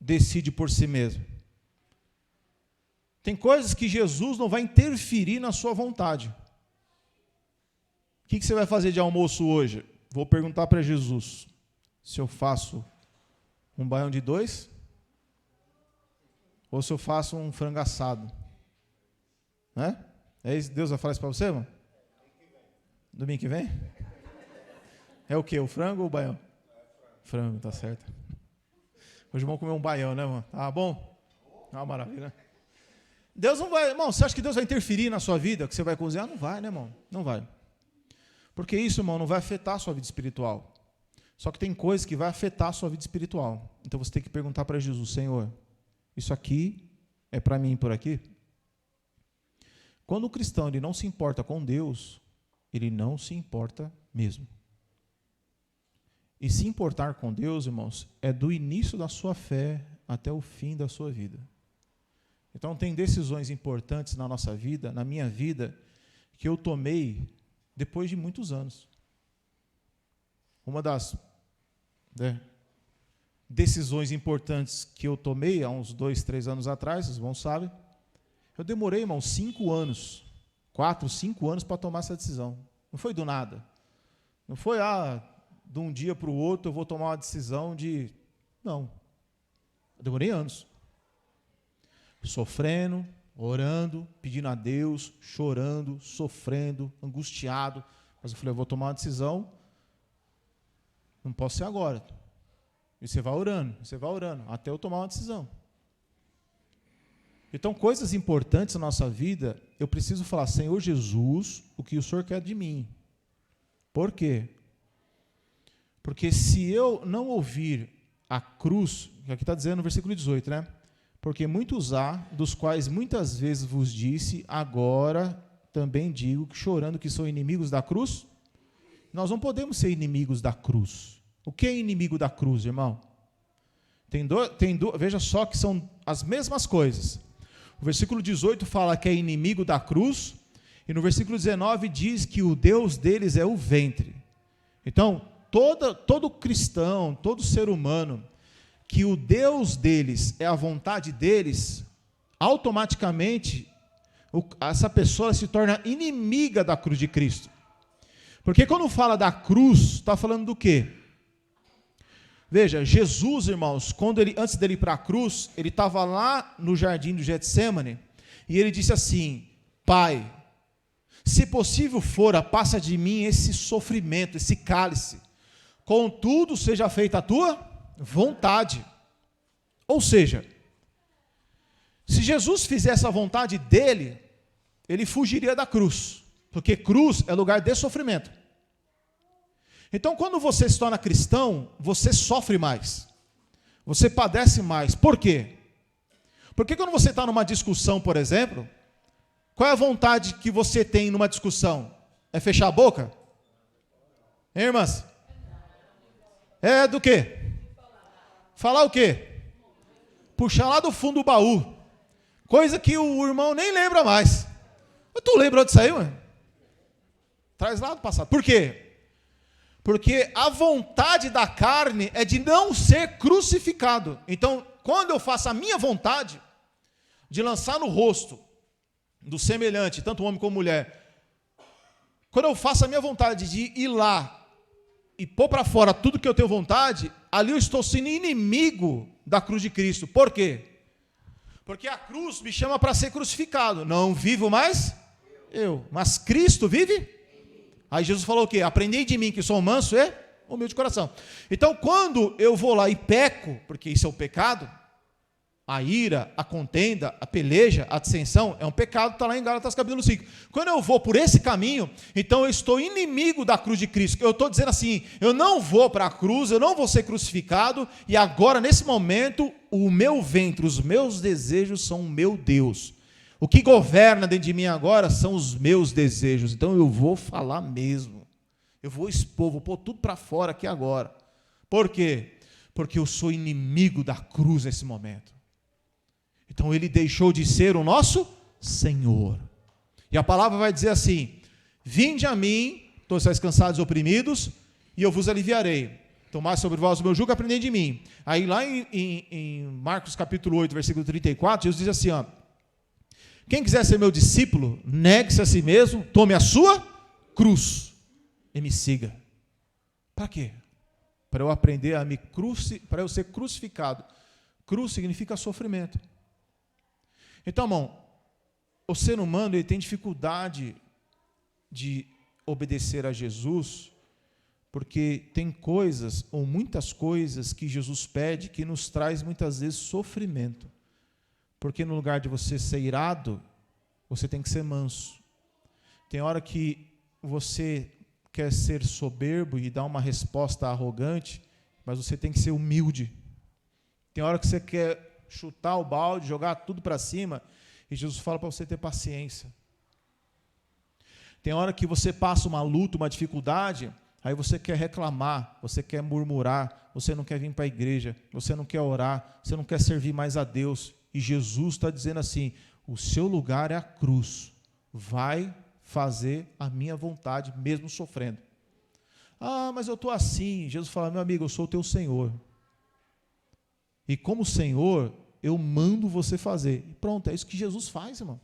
decide por si mesmo. Tem coisas que Jesus não vai interferir na sua vontade. O que você vai fazer de almoço hoje? Vou perguntar para Jesus. Se eu faço um baião de 2? Ou se eu faço um frango assado? Né? É isso? Deus vai falar isso para você, irmão? Domingo que vem? É o quê? O frango ou o baião? Frango, tá certo. Hoje vamos comer um baião, né, mano? Ah, bom? Ah, maravilha. Deus não vai, irmão, você acha que Deus vai interferir na sua vida, que você vai cozinhar? Não vai, né, irmão? Não vai. Porque isso, irmão, não vai afetar a sua vida espiritual. Só que tem coisas que vai afetar a sua vida espiritual. Então você tem que perguntar para Jesus, Senhor, isso aqui é para mim por aqui? Quando o cristão ele não se importa com Deus, ele não se importa mesmo. E se importar com Deus, irmãos, é do início da sua fé até o fim da sua vida. Então, tem decisões importantes na nossa vida, na minha vida, que eu tomei depois de muitos anos. Uma das decisões importantes que eu tomei há uns 2, 3 anos atrás, vocês vão saber, eu demorei, irmãos, 5 anos, 4, 5 anos para tomar essa decisão. Não foi do nada. Não foi, de um dia para o outro eu vou tomar uma decisão de... Não. Eu demorei anos. Sofrendo, orando, pedindo a Deus, chorando, sofrendo, angustiado. Mas eu falei, eu vou tomar uma decisão, não posso ser agora. E você vai orando, até eu tomar uma decisão. Então, coisas importantes na nossa vida, eu preciso falar, Senhor Jesus, o que o Senhor quer de mim. Por quê? Porque se eu não ouvir a cruz, que aqui está dizendo no versículo 18, né? Porque muitos há, dos quais muitas vezes vos disse, agora também digo, chorando que são inimigos da cruz. Nós não podemos ser inimigos da cruz. O que é inimigo da cruz, irmão? Veja só que são as mesmas coisas. O versículo 18 fala que é inimigo da cruz, e no versículo 19 diz que o Deus deles é o ventre. Então, todo cristão, todo ser humano, que o Deus deles é a vontade deles, automaticamente, essa pessoa se torna inimiga da cruz de Cristo. Porque quando fala da cruz, está falando do quê? Veja, Jesus, irmãos, antes dele ir para a cruz, ele estava lá no jardim do Getsêmani, e ele disse assim, Pai, se possível fora, passa de mim esse sofrimento, esse cálice, contudo seja feita a tua vontade. Ou seja, Se Jesus fizesse a vontade dele, ele fugiria da cruz, porque cruz é lugar de sofrimento. Então, quando você se torna cristão, você sofre mais, você padece mais. Por quê? Porque quando você está numa discussão, por exemplo, qual é a vontade que você tem numa discussão? É fechar a boca? Hein, irmãs? É do quê? Falar o quê? Puxar lá do fundo do baú. Coisa que o irmão nem lembra mais. Tu lembrou disso aí, mano? Traz lá do passado. Por quê? Porque a vontade da carne é de não ser crucificado. Então, quando eu faço a minha vontade de lançar no rosto do semelhante, tanto homem como mulher, quando eu faço a minha vontade de ir lá e pôr para fora tudo que eu tenho vontade, ali eu estou sendo inimigo da cruz de Cristo. Por quê? Porque a cruz me chama para ser crucificado. Não vivo mais eu, mas Cristo vive. Aí Jesus falou o quê? Aprendei de mim que sou manso e humilde de coração. Então, quando eu vou lá e peco, porque isso é o pecado, a ira, a contenda, a peleja, a dissensão, é um pecado, está lá em Gálatas capítulo 5. Quando eu vou por esse caminho, então eu estou inimigo da cruz de Cristo. Eu estou dizendo assim, eu não vou para a cruz, eu não vou ser crucificado, e agora, nesse momento, o meu ventre, os meus desejos são o meu Deus. O que governa dentro de mim agora são os meus desejos. Então eu vou falar mesmo. Eu vou expor, vou pôr tudo para fora aqui agora. Por quê? Porque eu sou inimigo da cruz nesse momento. Então ele deixou de ser o nosso Senhor. E a palavra vai dizer assim: vinde a mim, todos vocês cansados e oprimidos, e eu vos aliviarei. Tomai sobre vós o meu jugo e aprendei de mim. Aí lá em Marcos capítulo 8, versículo 34, Jesus diz assim, ó: quem quiser ser meu discípulo, negue-se a si mesmo, tome a sua cruz e me siga. Para quê? Para eu aprender para eu ser crucificado. Cruz significa sofrimento. Então, irmão, o ser humano ele tem dificuldade de obedecer a Jesus, porque tem coisas, ou muitas coisas, que Jesus pede que nos traz muitas vezes sofrimento. Porque no lugar de você ser irado, você tem que ser manso. Tem hora que você quer ser soberbo e dar uma resposta arrogante, mas você tem que ser humilde. Tem hora que você quer chutar o balde, jogar tudo para cima, e Jesus fala para você ter paciência. Tem hora que você passa uma luta, uma dificuldade, aí você quer reclamar, você quer murmurar, você não quer vir para a igreja, você não quer orar, você não quer servir mais a Deus. E Jesus está dizendo assim: o seu lugar é a cruz, vai fazer a minha vontade, mesmo sofrendo. Ah, mas eu estou assim. Jesus fala: meu amigo, eu sou o teu Senhor. E como Senhor, eu mando você fazer. E pronto, é isso que Jesus faz, irmão.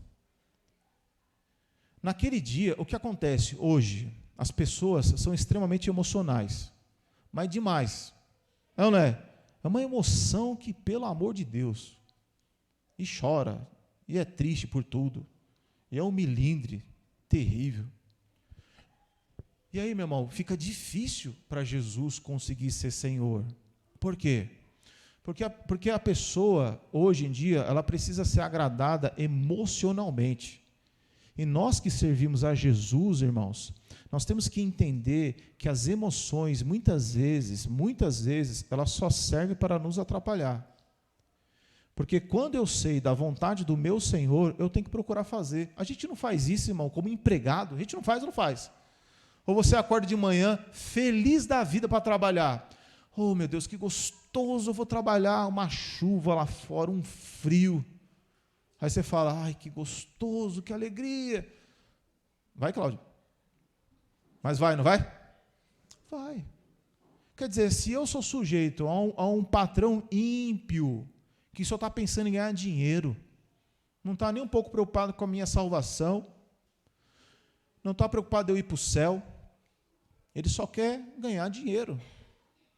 Naquele dia, o que acontece hoje? As pessoas são extremamente emocionais, mas demais. Não é? É uma emoção que, pelo amor de Deus, e chora, e é triste por tudo, e é um milindre terrível. E aí, meu irmão, fica difícil para Jesus conseguir ser Senhor. Por quê? Porque a pessoa, hoje em dia, ela precisa ser agradada emocionalmente. E nós que servimos a Jesus, irmãos, nós temos que entender que as emoções, muitas vezes, elas só servem para nos atrapalhar. Porque quando eu sei da vontade do meu Senhor, eu tenho que procurar fazer. A gente não faz isso, irmão, como empregado. A gente não faz ou não faz? Ou você acorda de manhã, feliz da vida para trabalhar. Oh, meu Deus, que gostoso, eu vou trabalhar, uma chuva lá fora, um frio. Aí você fala: ai, que gostoso, que alegria. Vai, Cláudio? Mas vai, não vai? Vai. Quer dizer, se eu sou sujeito a um patrão ímpio, que só está pensando em ganhar dinheiro, não está nem um pouco preocupado com a minha salvação, não está preocupado em eu ir para o céu, ele só quer ganhar dinheiro.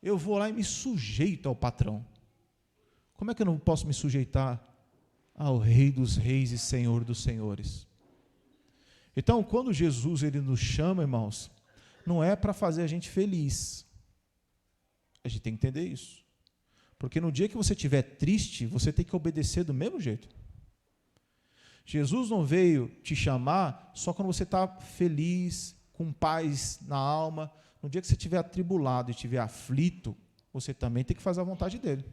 Eu vou lá e me sujeito ao patrão. Como é que eu não posso me sujeitar ao Rei dos Reis e Senhor dos Senhores? Então, quando Jesus ele nos chama, irmãos, não é para fazer a gente feliz. A gente tem que entender isso. Porque no dia que você estiver triste, você tem que obedecer do mesmo jeito. Jesus não veio te chamar só quando você está feliz, com paz na alma. No dia que você estiver atribulado e estiver aflito, você também tem que fazer a vontade dele.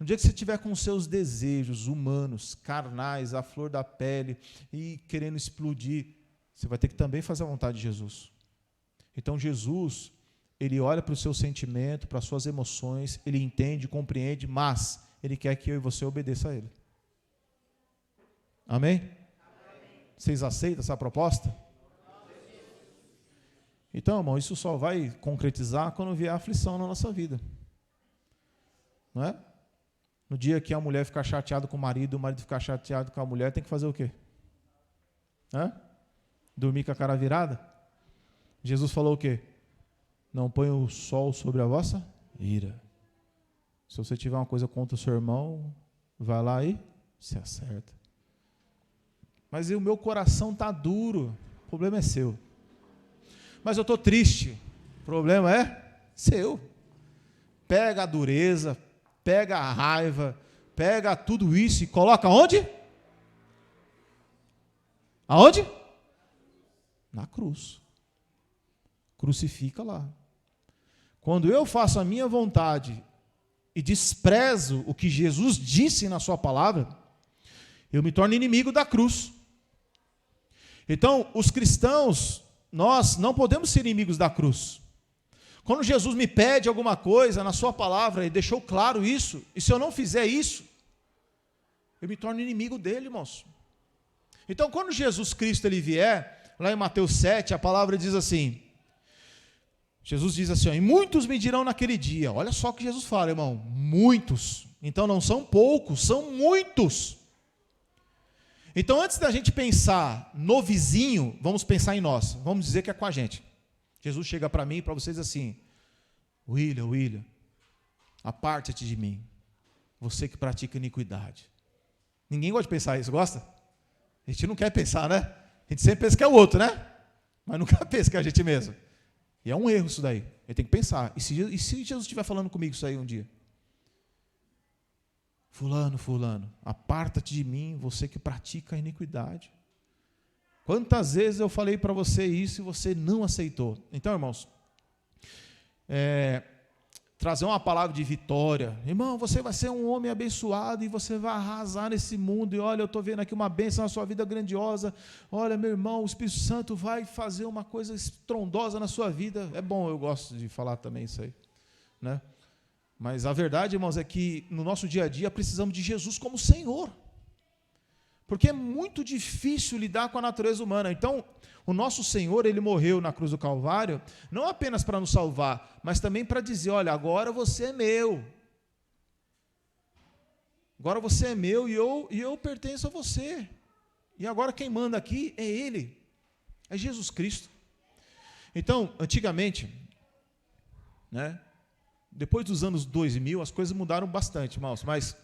No dia que você estiver com os seus desejos humanos, carnais, à flor da pele e querendo explodir, você vai ter que também fazer a vontade de Jesus. Então Jesus, ele olha para o seu sentimento, para as suas emoções, ele entende, compreende, mas ele quer que eu e você obedeça a ele. Amém? Amém. Vocês aceitam essa proposta? Então, irmão, isso só vai concretizar quando vier a aflição na nossa vida. Não é? No dia que a mulher ficar chateada com o marido ficar chateado com a mulher, tem que fazer o quê? Dormir com a cara virada? Jesus falou o quê? Não ponha o sol sobre a vossa ira. Se você tiver uma coisa contra o seu irmão, vai lá e se acerta. Mas o meu coração está duro, o problema é seu. Mas eu estou triste, o problema é seu. Pega a dureza, pega a raiva, pega tudo isso e coloca onde? Aonde? Na cruz. Crucifica lá. Quando eu faço a minha vontade e desprezo o que Jesus disse na sua palavra, eu me torno inimigo da cruz. Então, os cristãos, nós não podemos ser inimigos da cruz. Quando Jesus me pede alguma coisa na sua palavra, ele deixou claro isso, e se eu não fizer isso, eu me torno inimigo dele, irmãos. Então, quando Jesus Cristo ele vier, lá em Mateus 7, a palavra diz assim, Jesus diz assim, ó, e muitos me dirão naquele dia, olha só o que Jesus fala, irmão, muitos, então não são poucos, são muitos. Então, antes da gente pensar no vizinho, vamos pensar em nós, vamos dizer que é com a gente. Jesus chega para mim e para vocês assim, William, aparte-te de mim, você que pratica iniquidade. Ninguém gosta de pensar isso, gosta? A gente não quer pensar, né? A gente sempre pensa que é o outro, né? Mas nunca pensa que é a gente mesmo. E é um erro isso daí. Ele tem que pensar. E se Jesus estiver falando comigo isso aí um dia? Fulano, aparta-te de mim, você que pratica a iniquidade. Quantas vezes eu falei para você isso e você não aceitou? Então, irmãos, trazer uma palavra de vitória. Irmão, você vai ser um homem abençoado e você vai arrasar nesse mundo. E olha, eu estou vendo aqui uma bênção na sua vida grandiosa. Olha, meu irmão, o Espírito Santo vai fazer uma coisa estrondosa na sua vida. É bom, eu gosto de falar também isso aí, né? Mas a verdade, irmãos, é que no nosso dia a dia precisamos de Jesus como Senhor. Porque é muito difícil lidar com a natureza humana. Então, o nosso Senhor, ele morreu na cruz do Calvário, não apenas para nos salvar, mas também para dizer, olha, agora você é meu. Agora você é meu e eu pertenço a você. E agora quem manda aqui é Ele, é Jesus Cristo. Então, antigamente, né, depois dos anos 2000, as coisas mudaram bastante, irmãos, mas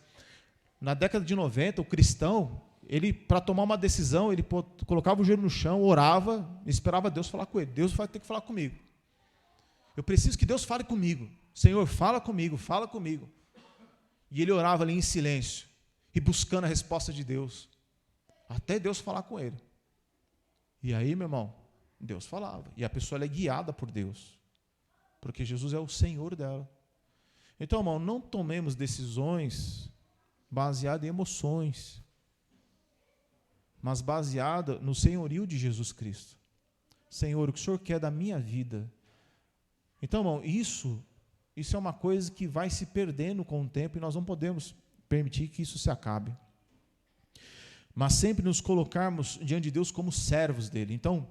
na década de 90, o cristão, ele, para tomar uma decisão, ele colocava o joelho no chão, orava, esperava Deus falar com ele. Deus vai ter que falar comigo. Eu preciso que Deus fale comigo. Senhor, fala comigo, fala comigo. E ele orava ali em silêncio, e buscando a resposta de Deus, até Deus falar com ele. E aí, meu irmão, Deus falava. E a pessoa ela é guiada por Deus, porque Jesus é o Senhor dela. Então, irmão, não tomemos decisões baseadas em emoções, mas baseada no senhorio de Jesus Cristo. Senhor, o que o Senhor quer da minha vida? Então, irmão, isso é uma coisa que vai se perdendo com o tempo e nós não podemos permitir que isso se acabe. Mas sempre nos colocarmos diante de Deus como servos dele. Então,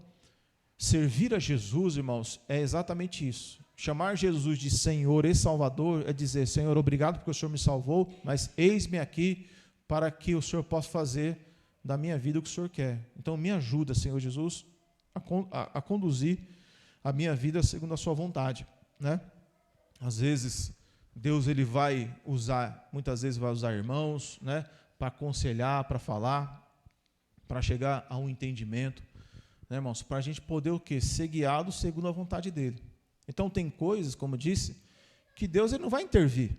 servir a Jesus, irmãos, é exatamente isso. Chamar Jesus de Senhor e Salvador é dizer, Senhor, obrigado porque o Senhor me salvou, mas eis-me aqui para que o Senhor possa fazer da minha vida o que o Senhor quer. Então, me ajuda, Senhor Jesus, a conduzir a minha vida segundo a sua vontade, né? Às vezes, Deus ele vai usar, muitas vezes vai usar irmãos, né, para aconselhar, para falar, para chegar a um entendimento, né, irmãos, para a gente poder o quê? Ser guiado segundo a vontade dele. Então, tem coisas, como eu disse, que Deus ele não vai intervir.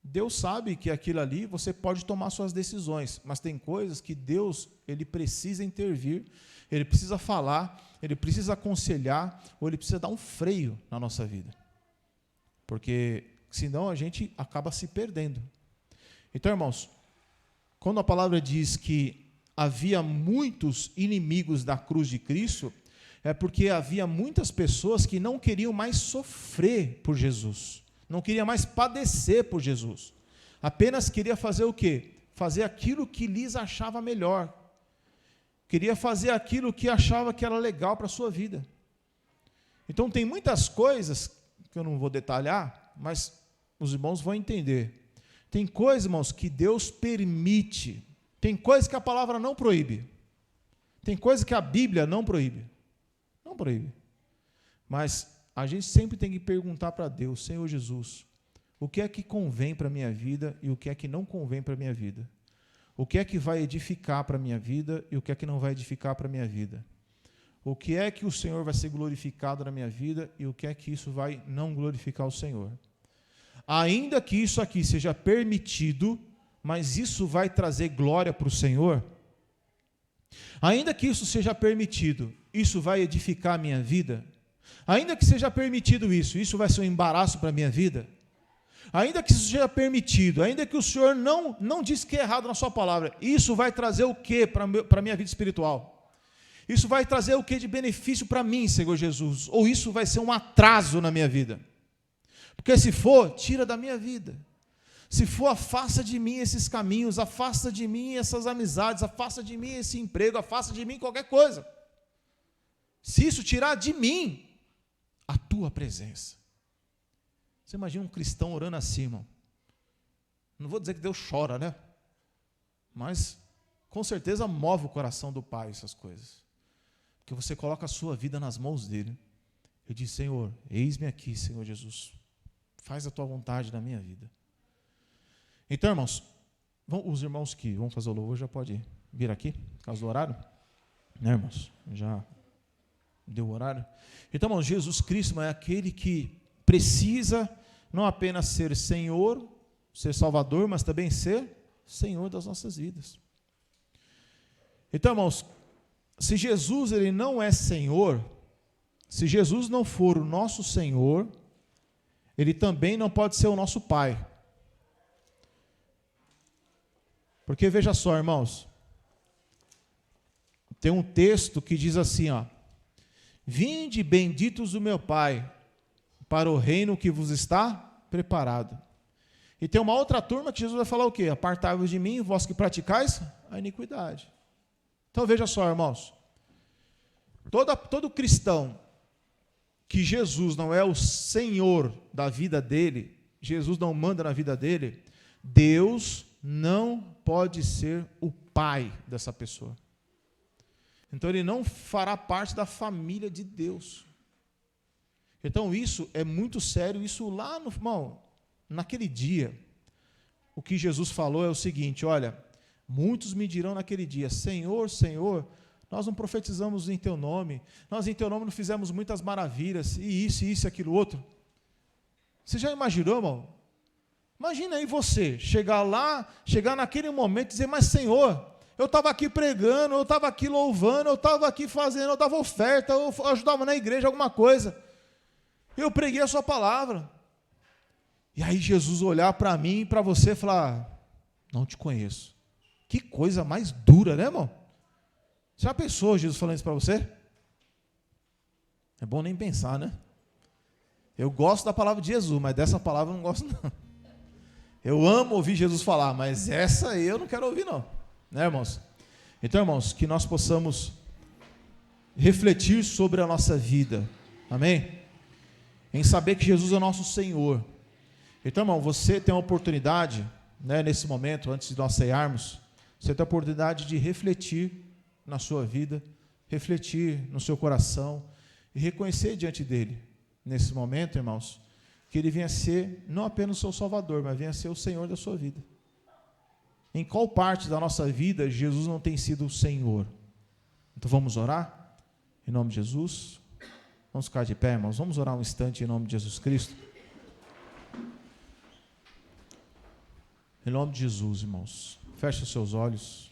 Deus sabe que aquilo ali você pode tomar suas decisões, mas tem coisas que Deus, ele precisa intervir, ele precisa falar, ele precisa aconselhar, ou ele precisa dar um freio na nossa vida. Porque senão a gente acaba se perdendo. Então, irmãos, quando a palavra diz que havia muitos inimigos da cruz de Cristo, é porque havia muitas pessoas que não queriam mais sofrer por Jesus. Não queria mais padecer por Jesus. Apenas queria fazer o quê? Fazer aquilo que lhes achava melhor. Queria fazer aquilo que achava que era legal para a sua vida. Então tem muitas coisas, que eu não vou detalhar, mas os irmãos vão entender. Tem coisas, irmãos, que Deus permite. Tem coisas que a palavra não proíbe. Tem coisas que a Bíblia não proíbe. Não proíbe. Mas a gente sempre tem que perguntar para Deus, Senhor Jesus, o que é que convém para a minha vida e o que é que não convém para a minha vida? O que é que vai edificar para a minha vida e o que é que não vai edificar para a minha vida? O que é que o Senhor vai ser glorificado na minha vida e o que é que isso vai não glorificar o Senhor? Ainda que isso aqui seja permitido, mas isso vai trazer glória para o Senhor? Ainda que isso seja permitido, isso vai edificar a minha vida? Ainda que seja permitido isso vai ser um embaraço para a minha vida? Ainda que isso seja permitido, ainda que o Senhor não diz que é errado na sua palavra, isso vai trazer o que para a minha vida espiritual? Isso vai trazer o que de benefício para mim, Senhor Jesus? Ou isso vai ser um atraso na minha vida? Porque se for, tira da minha vida. Se for, afasta de mim esses caminhos, afasta de mim essas amizades, afasta de mim esse emprego, afasta de mim qualquer coisa. Se isso tirar de mim a tua presença. Você imagina um cristão orando assim, irmão. Não vou dizer que Deus chora, né? Mas, com certeza, move o coração do Pai essas coisas. Porque você coloca a sua vida nas mãos dele. E diz, Senhor, eis-me aqui, Senhor Jesus. Faz a tua vontade na minha vida. Então, irmãos, os irmãos que vão fazer o louvor já pode vir aqui, por causa do horário. Né, irmãos? Já deu o horário. Então, irmãos, Jesus Cristo é aquele que precisa não apenas ser Senhor, ser Salvador, mas também ser Senhor das nossas vidas. Então, irmãos, se Jesus ele não é Senhor, se Jesus não for o nosso Senhor, ele também não pode ser o nosso Pai. Porque veja só, irmãos, tem um texto que diz assim, ó: vinde benditos do meu Pai, para o reino que vos está preparado. E tem uma outra turma que Jesus vai falar o quê? Apartai-vos de mim, vós que praticais a iniquidade. Então veja só, irmãos, todo cristão que Jesus não é o Senhor da vida dele, Jesus não manda na vida dele, Deus não pode ser o pai dessa pessoa. Então ele não fará parte da família de Deus. Então isso é muito sério, isso lá no, irmão, naquele dia, o que Jesus falou é o seguinte, olha, muitos me dirão naquele dia, Senhor, Senhor, nós não profetizamos em teu nome, nós em teu nome não fizemos muitas maravilhas, e isso, e aquilo outro. Você já imaginou, irmão? Imagina aí você, chegar naquele momento e dizer, mas Senhor, eu estava aqui pregando, eu estava aqui louvando, eu estava aqui fazendo, eu dava oferta, eu ajudava na igreja alguma coisa. Eu preguei a sua palavra. E aí Jesus olhar para mim e para você e falar, não te conheço. Que coisa mais dura, né, irmão? Você já pensou Jesus falando isso para você? É bom nem pensar, né? Eu gosto da palavra de Jesus, mas dessa palavra eu não gosto não. Eu amo ouvir Jesus falar, mas essa aí eu não quero ouvir não. Né, irmãos? Então, irmãos, que nós possamos refletir sobre a nossa vida. Amém? Em saber que Jesus é o nosso Senhor. Então, irmão, você tem a oportunidade, né, nesse momento, antes de nós cearmos, você tem a oportunidade de refletir na sua vida, refletir no seu coração e reconhecer diante dele, nesse momento, irmãos, que ele venha ser não apenas o seu Salvador, mas venha ser o Senhor da sua vida. Em qual parte da nossa vida Jesus não tem sido o Senhor? Então vamos orar? Em nome de Jesus. Vamos ficar de pé, irmãos. Vamos orar um instante em nome de Jesus Cristo. Em nome de Jesus, irmãos. Feche os seus olhos.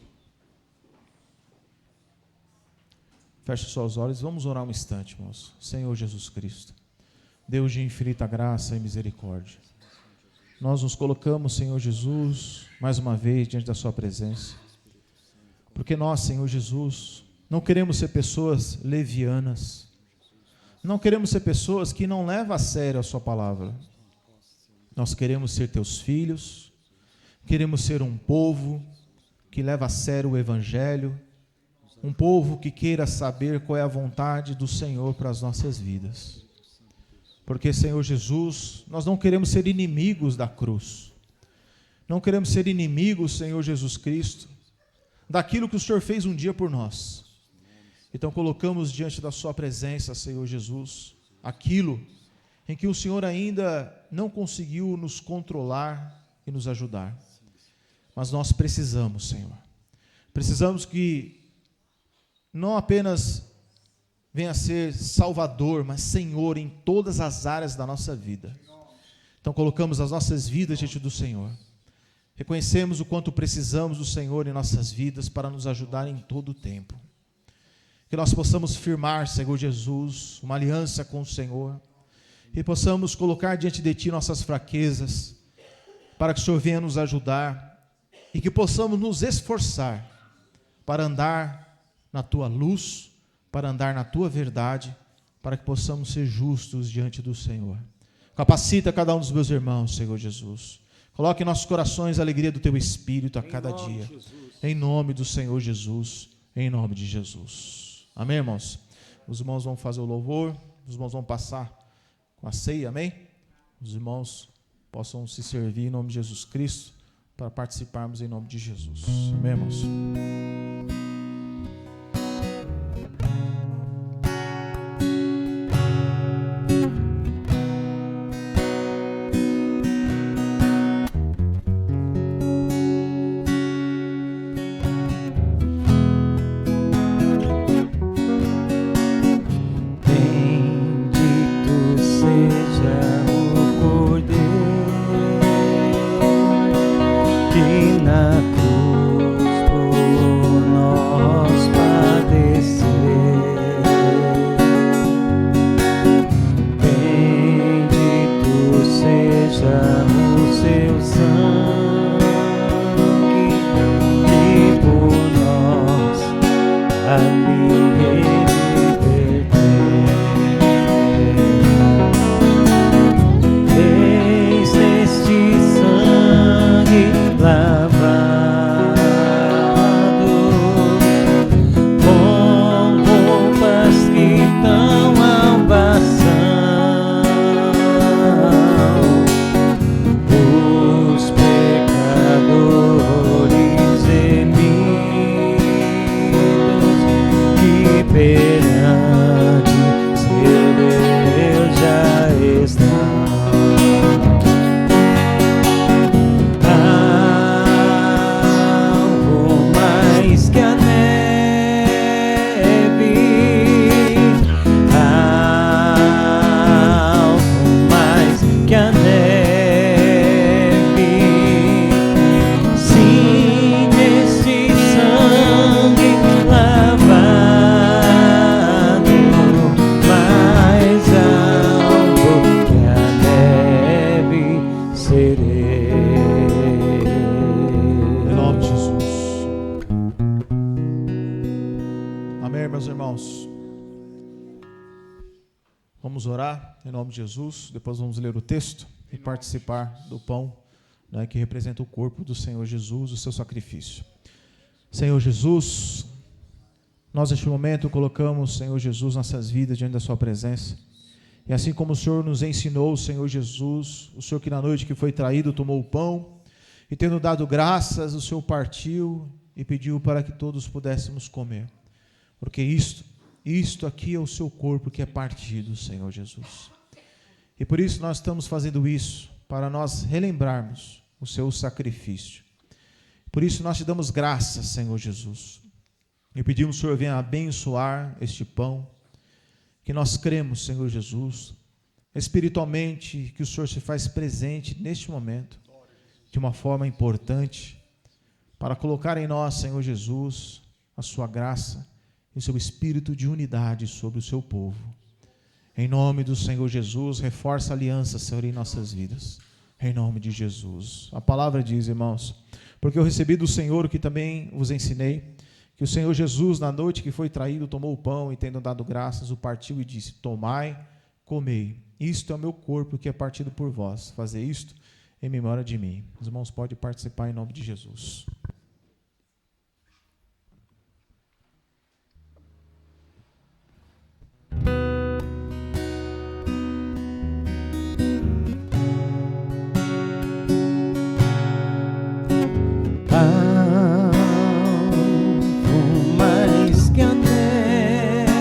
Feche os seus olhos. Vamos orar um instante, irmãos. Senhor Jesus Cristo, Deus de infinita graça e misericórdia, nós nos colocamos, Senhor Jesus, mais uma vez diante da sua presença, porque nós, Senhor Jesus, não queremos ser pessoas levianas, não queremos ser pessoas que não levam a sério a sua palavra. Nós queremos ser teus filhos, queremos ser um povo que leva a sério o evangelho, um povo que queira saber qual é a vontade do Senhor para as nossas vidas. Porque, Senhor Jesus, nós não queremos ser inimigos da cruz. Não queremos ser inimigos, Senhor Jesus Cristo, daquilo que o Senhor fez um dia por nós. Então colocamos diante da sua presença, Senhor Jesus, aquilo em que o Senhor ainda não conseguiu nos controlar e nos ajudar. Mas nós precisamos, Senhor. Precisamos que não apenas venha a ser Salvador, mas Senhor em todas as áreas da nossa vida. Então colocamos as nossas vidas diante do Senhor. Reconhecemos o quanto precisamos do Senhor em nossas vidas para nos ajudar em todo o tempo. Que nós possamos firmar, Senhor Jesus, uma aliança com o Senhor. E possamos colocar diante de Ti nossas fraquezas, para que o Senhor venha nos ajudar. E que possamos nos esforçar para andar na Tua luz, para andar na Tua verdade, para que possamos ser justos diante do Senhor. Capacita cada um dos meus irmãos, Senhor Jesus. Coloque em nossos corações a alegria do Teu Espírito a cada dia. Em nome do Senhor Jesus, em nome de Jesus. Amém, irmãos? Os irmãos vão fazer o louvor, os irmãos vão passar com a ceia, amém? Os irmãos possam se servir em nome de Jesus Cristo, para participarmos em nome de Jesus. Amém, irmãos? Vamos orar em nome de Jesus, depois vamos ler o texto e participar do pão, né, que representa o corpo do Senhor Jesus, o seu sacrifício. Senhor Jesus, nós neste momento colocamos, Senhor Jesus, nossas vidas diante da sua presença, e assim como o Senhor nos ensinou, Senhor Jesus, o Senhor que na noite que foi traído tomou o pão, e tendo dado graças, o Senhor partiu e pediu para que todos pudéssemos comer, porque isto aqui é o seu corpo que é partido, Senhor Jesus. E por isso nós estamos fazendo isso, para nós relembrarmos o seu sacrifício. Por isso nós te damos graças, Senhor Jesus. E pedimos que o Senhor venha abençoar este pão, que nós cremos, Senhor Jesus, espiritualmente, que o Senhor se faz presente neste momento. de uma forma importante, para colocar em nós, Senhor Jesus, a sua graça e o seu espírito de unidade sobre o seu povo. Em nome do Senhor Jesus, reforça a aliança, Senhor, em nossas vidas. Em nome de Jesus. A palavra diz, irmãos, porque eu recebi do Senhor o que também vos ensinei, que o Senhor Jesus, na noite que foi traído, tomou o pão e, tendo dado graças, o partiu e disse: tomai, comei, isto é o meu corpo que é partido por vós, fazei isto em memória de mim. Os irmãos podem participar em nome de Jesus. Mais que a neve,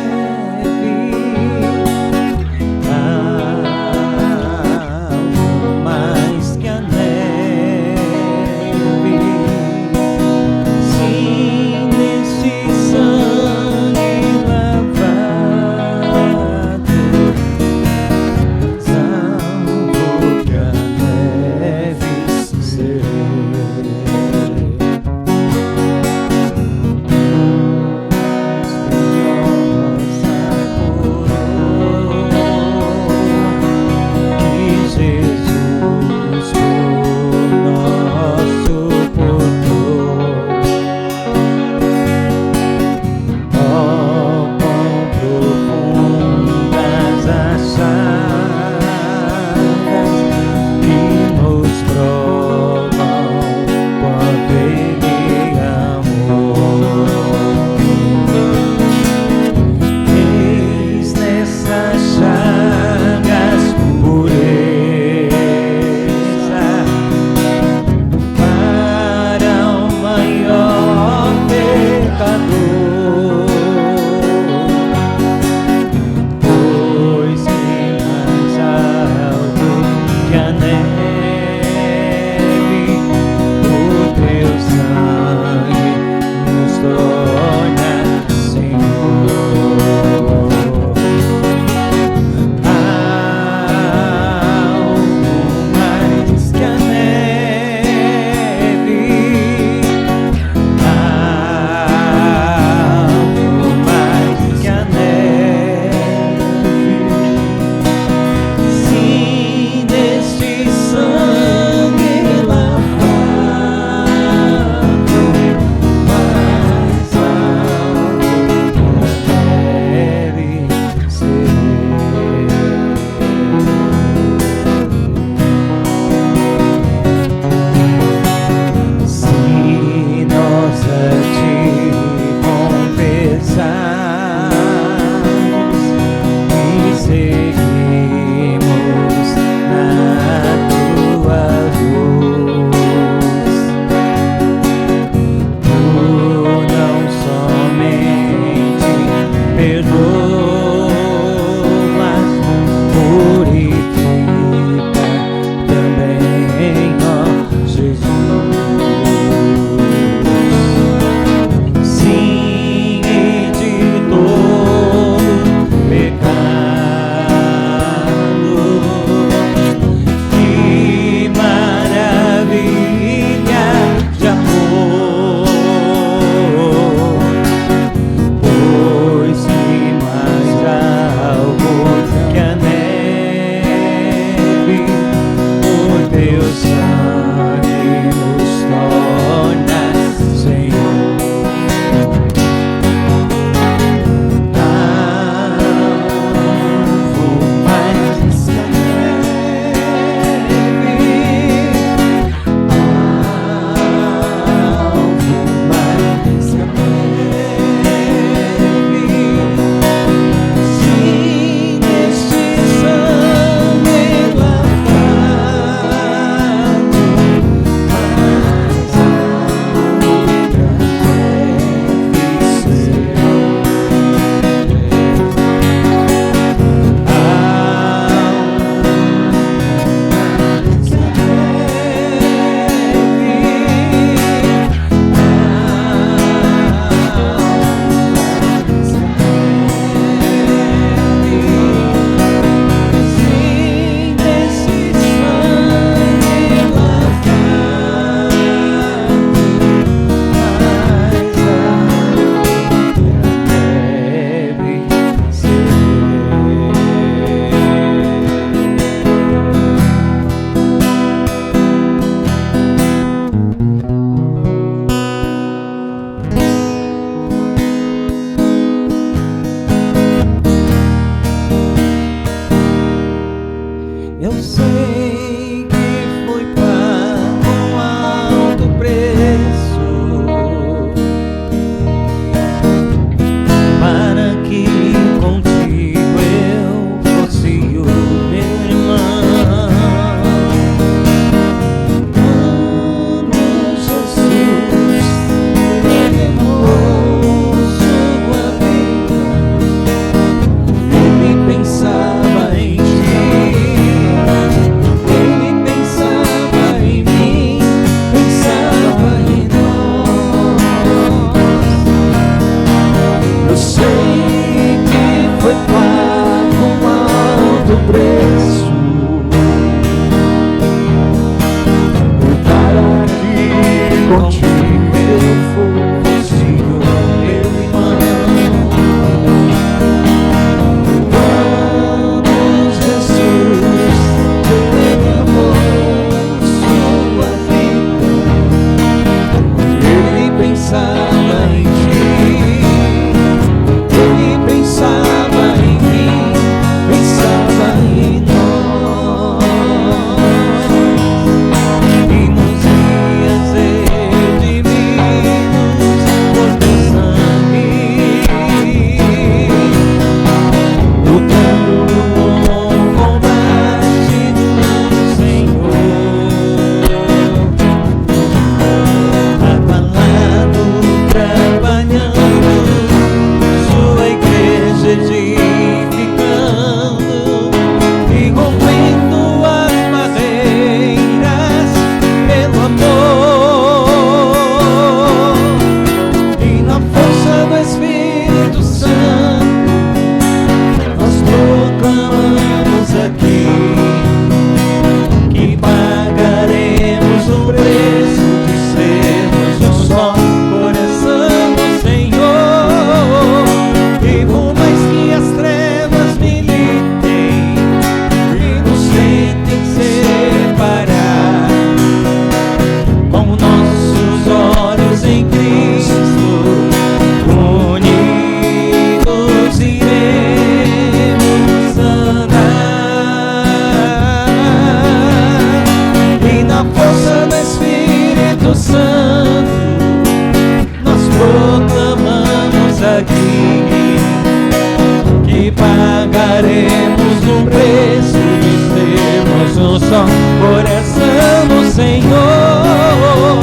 preço de sermos um só coração no Senhor.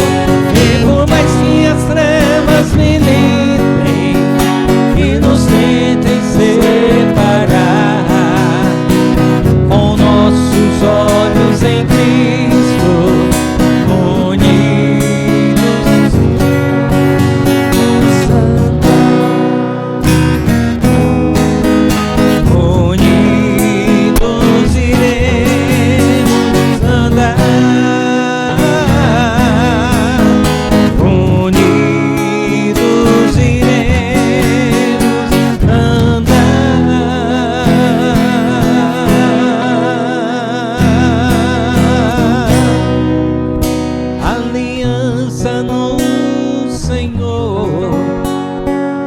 E por mais que as trevas militem e nos tentem separar, com nossos olhos em Cristo unidos, unidos iremos andar, unidos iremos andar. Aliança no Senhor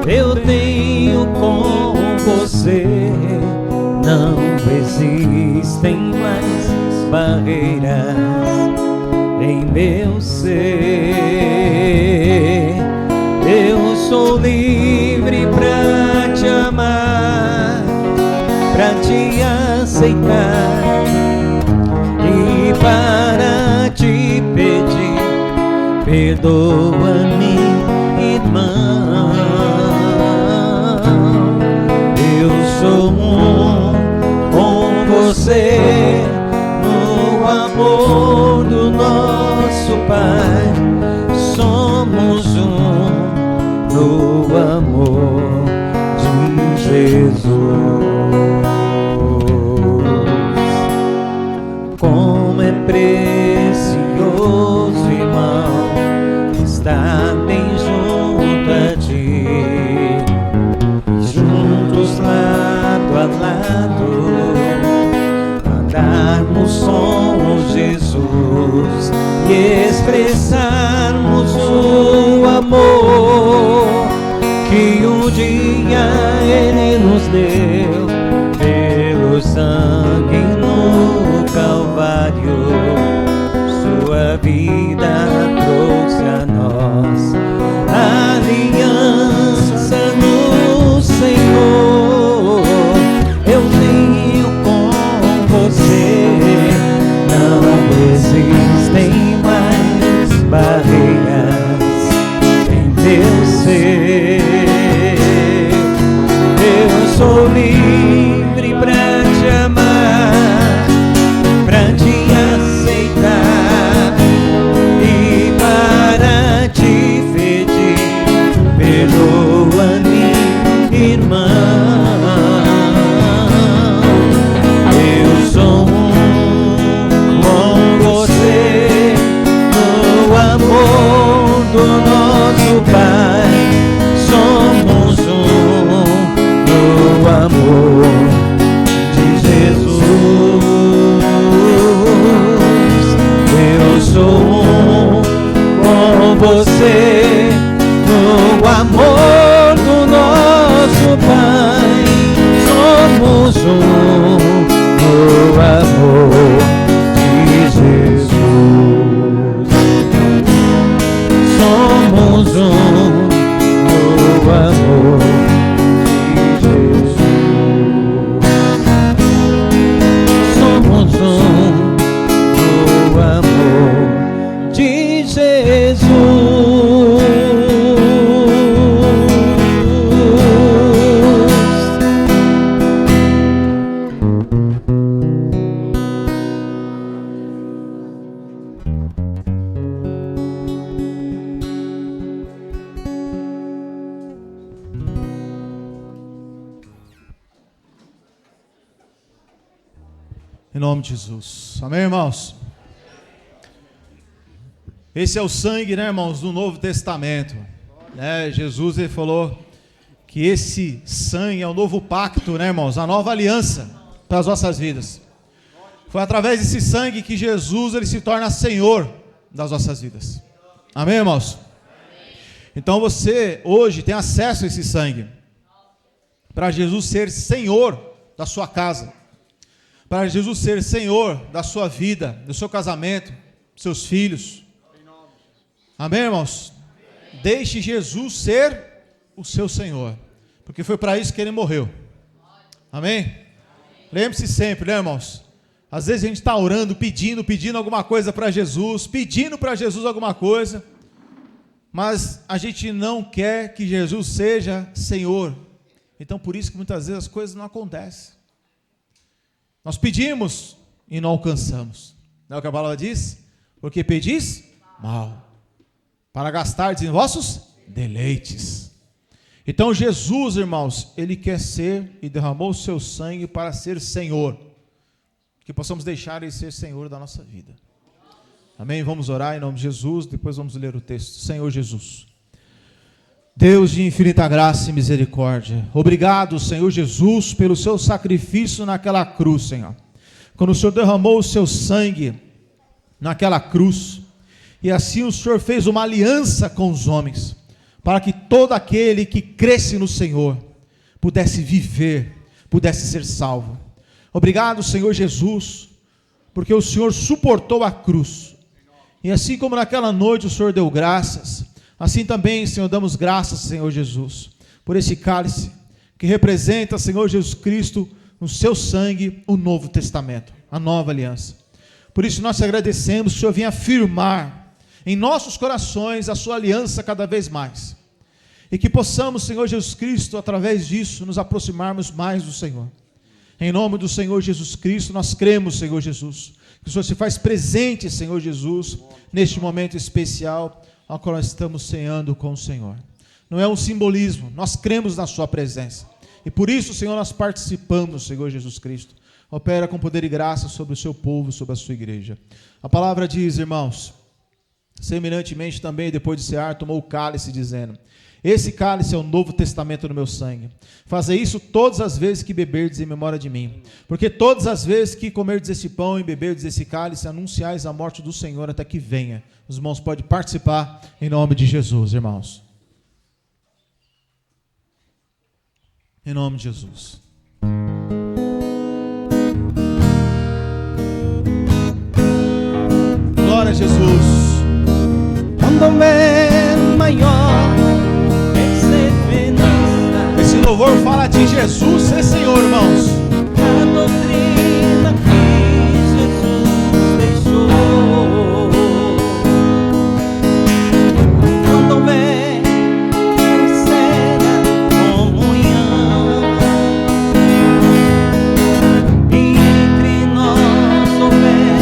eu tenho com você, não existem mais barreiras em meu ser. Eu sou livre pra te amar, pra te aceitar e para te pedir, perdoa-me, irmão. Eu sou um com você no amor do nosso Pai. Somos um no amor de Jesus. Como é precioso, irmão, estar bem junto a ti, juntos lado a lado, andarmos com Jesus e expressarmos o amor que um dia Ele nos deu pelo sangue no Calvário. Sua vida trouxe a nós aliança no Senhor. Eu tenho com você, não existem mais barreiras em teu ser. Eu sou livre pra te amar, pra te aceitar e para te pedir, perdoa-me, irmão. Eu sou um com você no amor do nosso Pai. Somos um no amor de Jesus. Eu sou um com você no amor do nosso Pai. Somos um no amor de Jesus. Somos um no amor de Jesus. Somos um no amor de Jesus. Em nome de Jesus. Amém, irmãos? Esse é o sangue, né, irmãos, do Novo Testamento. Jesus, ele falou que esse sangue é o novo pacto, né, irmãos? A nova aliança para as nossas vidas. Foi através desse sangue que Jesus, ele se torna Senhor das nossas vidas. Amém, irmãos? Então você hoje tem acesso a esse sangue, para Jesus ser Senhor da sua casa, para Jesus ser Senhor da sua vida, do seu casamento, dos seus filhos. Amém, irmãos? Deixe Jesus ser o seu Senhor, porque foi para isso que Ele morreu. Amém? Lembre-se sempre, né, irmãos? Às vezes a gente está orando, pedindo alguma coisa para Jesus, pedindo para Jesus alguma coisa, mas a gente não quer que Jesus seja Senhor. Então por isso que muitas vezes as coisas não acontecem. Nós pedimos e não alcançamos. Não é o que a palavra diz? Porque pedis mal, para gastardes em vossos deleites. Então Jesus, irmãos, Ele quer ser e derramou o seu sangue para ser Senhor. Que possamos deixar Ele ser Senhor da nossa vida. Amém? Vamos orar em nome de Jesus, depois vamos ler o texto. Senhor Jesus, Deus de infinita graça e misericórdia, obrigado, Senhor Jesus, pelo seu sacrifício naquela cruz, Senhor. Quando o Senhor derramou o seu sangue naquela cruz, e assim o Senhor fez uma aliança com os homens, para que todo aquele que cresce no Senhor pudesse viver, pudesse ser salvo. Obrigado, Senhor Jesus, porque o Senhor suportou a cruz, e assim como naquela noite o Senhor deu graças, assim também, Senhor, damos graças, Senhor Jesus, por esse cálice, que representa, Senhor Jesus Cristo, no seu sangue, o Novo Testamento, a nova aliança. Por isso nós te agradecemos, que o Senhor venha afirmar em nossos corações a sua aliança cada vez mais, e que possamos, Senhor Jesus Cristo, através disso, nos aproximarmos mais do Senhor. Em nome do Senhor Jesus Cristo, nós cremos, Senhor Jesus, que o Senhor se faz presente, Senhor Jesus, neste momento especial, ao qual nós estamos ceando com o Senhor. Não é um simbolismo, nós cremos na sua presença, e por isso, Senhor, nós participamos, Senhor Jesus Cristo. Opera com poder e graça sobre o seu povo, sobre a sua igreja. A palavra diz, irmãos, semelhantemente também, depois de cear, tomou o cálice, dizendo: esse cálice é o Novo Testamento no meu sangue. Fazei isso todas as vezes que beberdes em memória de mim. Porque todas as vezes que comerdes esse pão e beberdes esse cálice, anunciais a morte do Senhor até que venha. Os irmãos podem participar em nome de Jesus, irmãos. Em nome de Jesus. Glória a Jesus. Quando houver maior perseverança, esse louvor fala de Jesus ser Senhor, irmãos. a doutrina que Jesus deixou. Quando houver sincera comunhão, e entre nós houver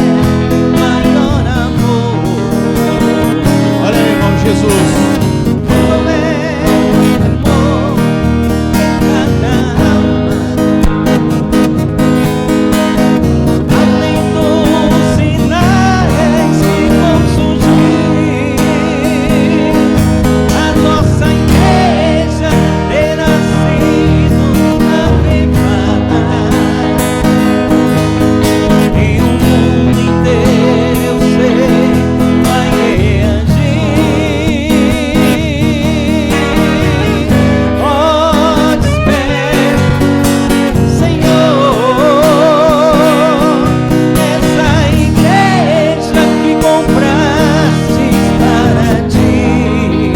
maior amor. Olha aí, irmão Jesus. Quando houver amor em cada alma, além dos sinais que vão surgir, a nossa igreja terá sido avivada, e o mundo inteiro, eu sei, vai reagir. Oh, desperta, Senhor, essa igreja que compraste para ti.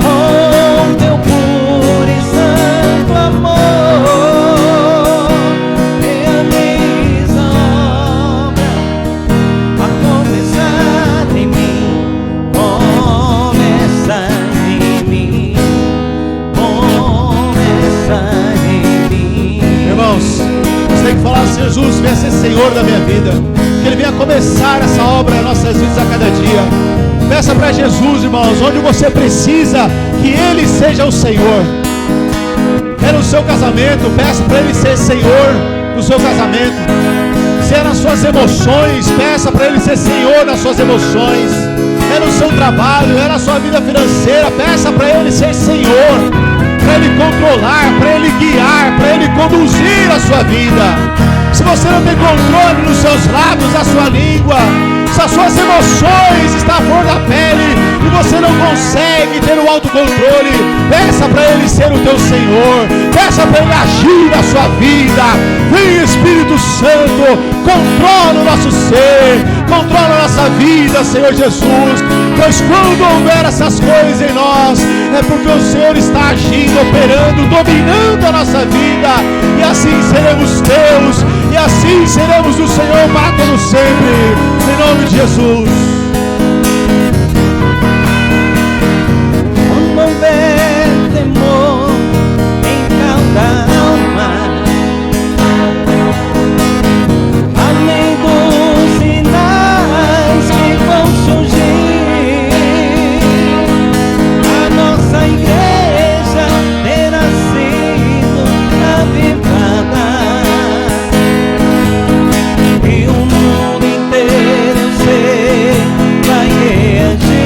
Com teu puro e santo amor, realiza a obra, a começar em mim, começa em mim, começa em mim. Irmãos, você tem que falar: Jesus, venha ser Senhor da minha vida, que Ele venha começar essa obra em nossas vidas a cada dia. Peça para Jesus, irmãos, onde você precisa que Ele seja o Senhor. É no seu casamento, peça para Ele ser Senhor do seu casamento. Se é nas suas emoções, peça para Ele ser Senhor das suas emoções. É no seu trabalho, é na sua vida financeira, peça para Ele ser Senhor, para Ele controlar, para Ele guiar, para Ele conduzir a sua vida. Se você não tem controle nos seus lábios, na sua língua, se as suas emoções estão à flor da pele e você não consegue ter o autocontrole, peça para Ele ser o teu Senhor, peça para Ele agir na sua vida. Vem, Espírito Santo, controla o nosso ser, controla a nossa vida, Senhor Jesus, pois quando houver essas coisas em nós, é porque o Senhor está agindo, operando, dominando a nossa vida, e assim seremos teus, e assim seremos do Senhor para todo sempre, em nome de Jesus. Quando houver temor em cada alma, além dos sinais que vão surgir, a nossa igreja terá sido avivada, e o mundo inteiro eu sei vai reagir.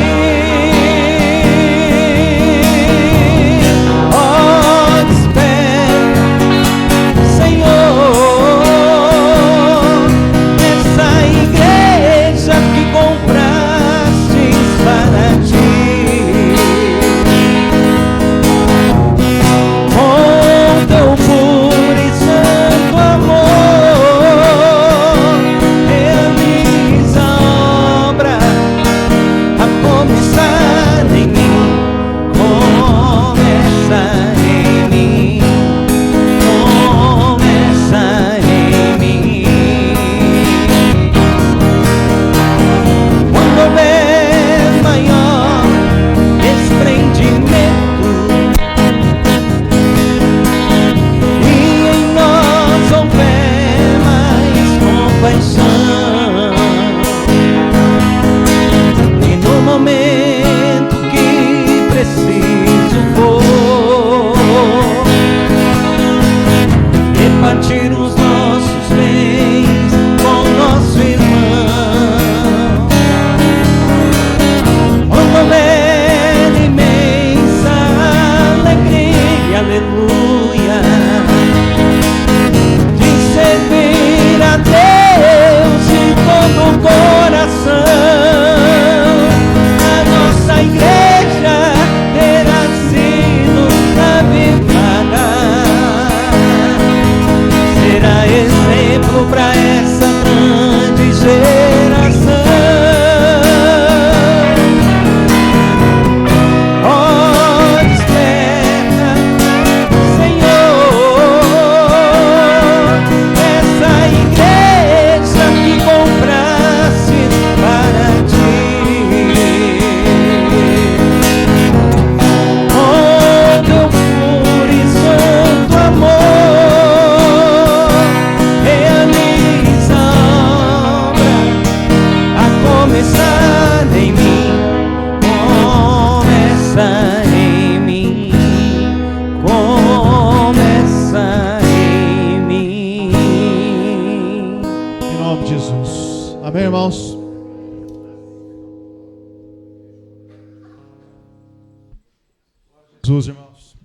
Jesus, irmãos.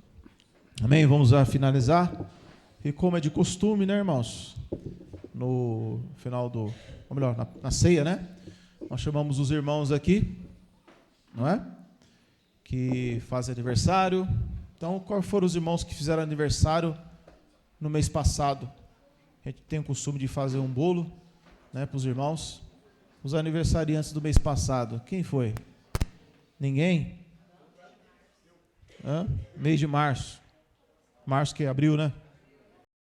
Amém? Vamos a finalizar. E como é de costume, né, irmãos? No final do... Ou melhor, na ceia, né? Nós chamamos os irmãos aqui, não é? Que fazem aniversário. Então, quais foram os irmãos que fizeram aniversário no mês passado? A gente tem o costume de fazer um bolo, né, para os irmãos. Os aniversariantes do mês passado. Quem foi? Ninguém? Mês de março. Março que é abril, né?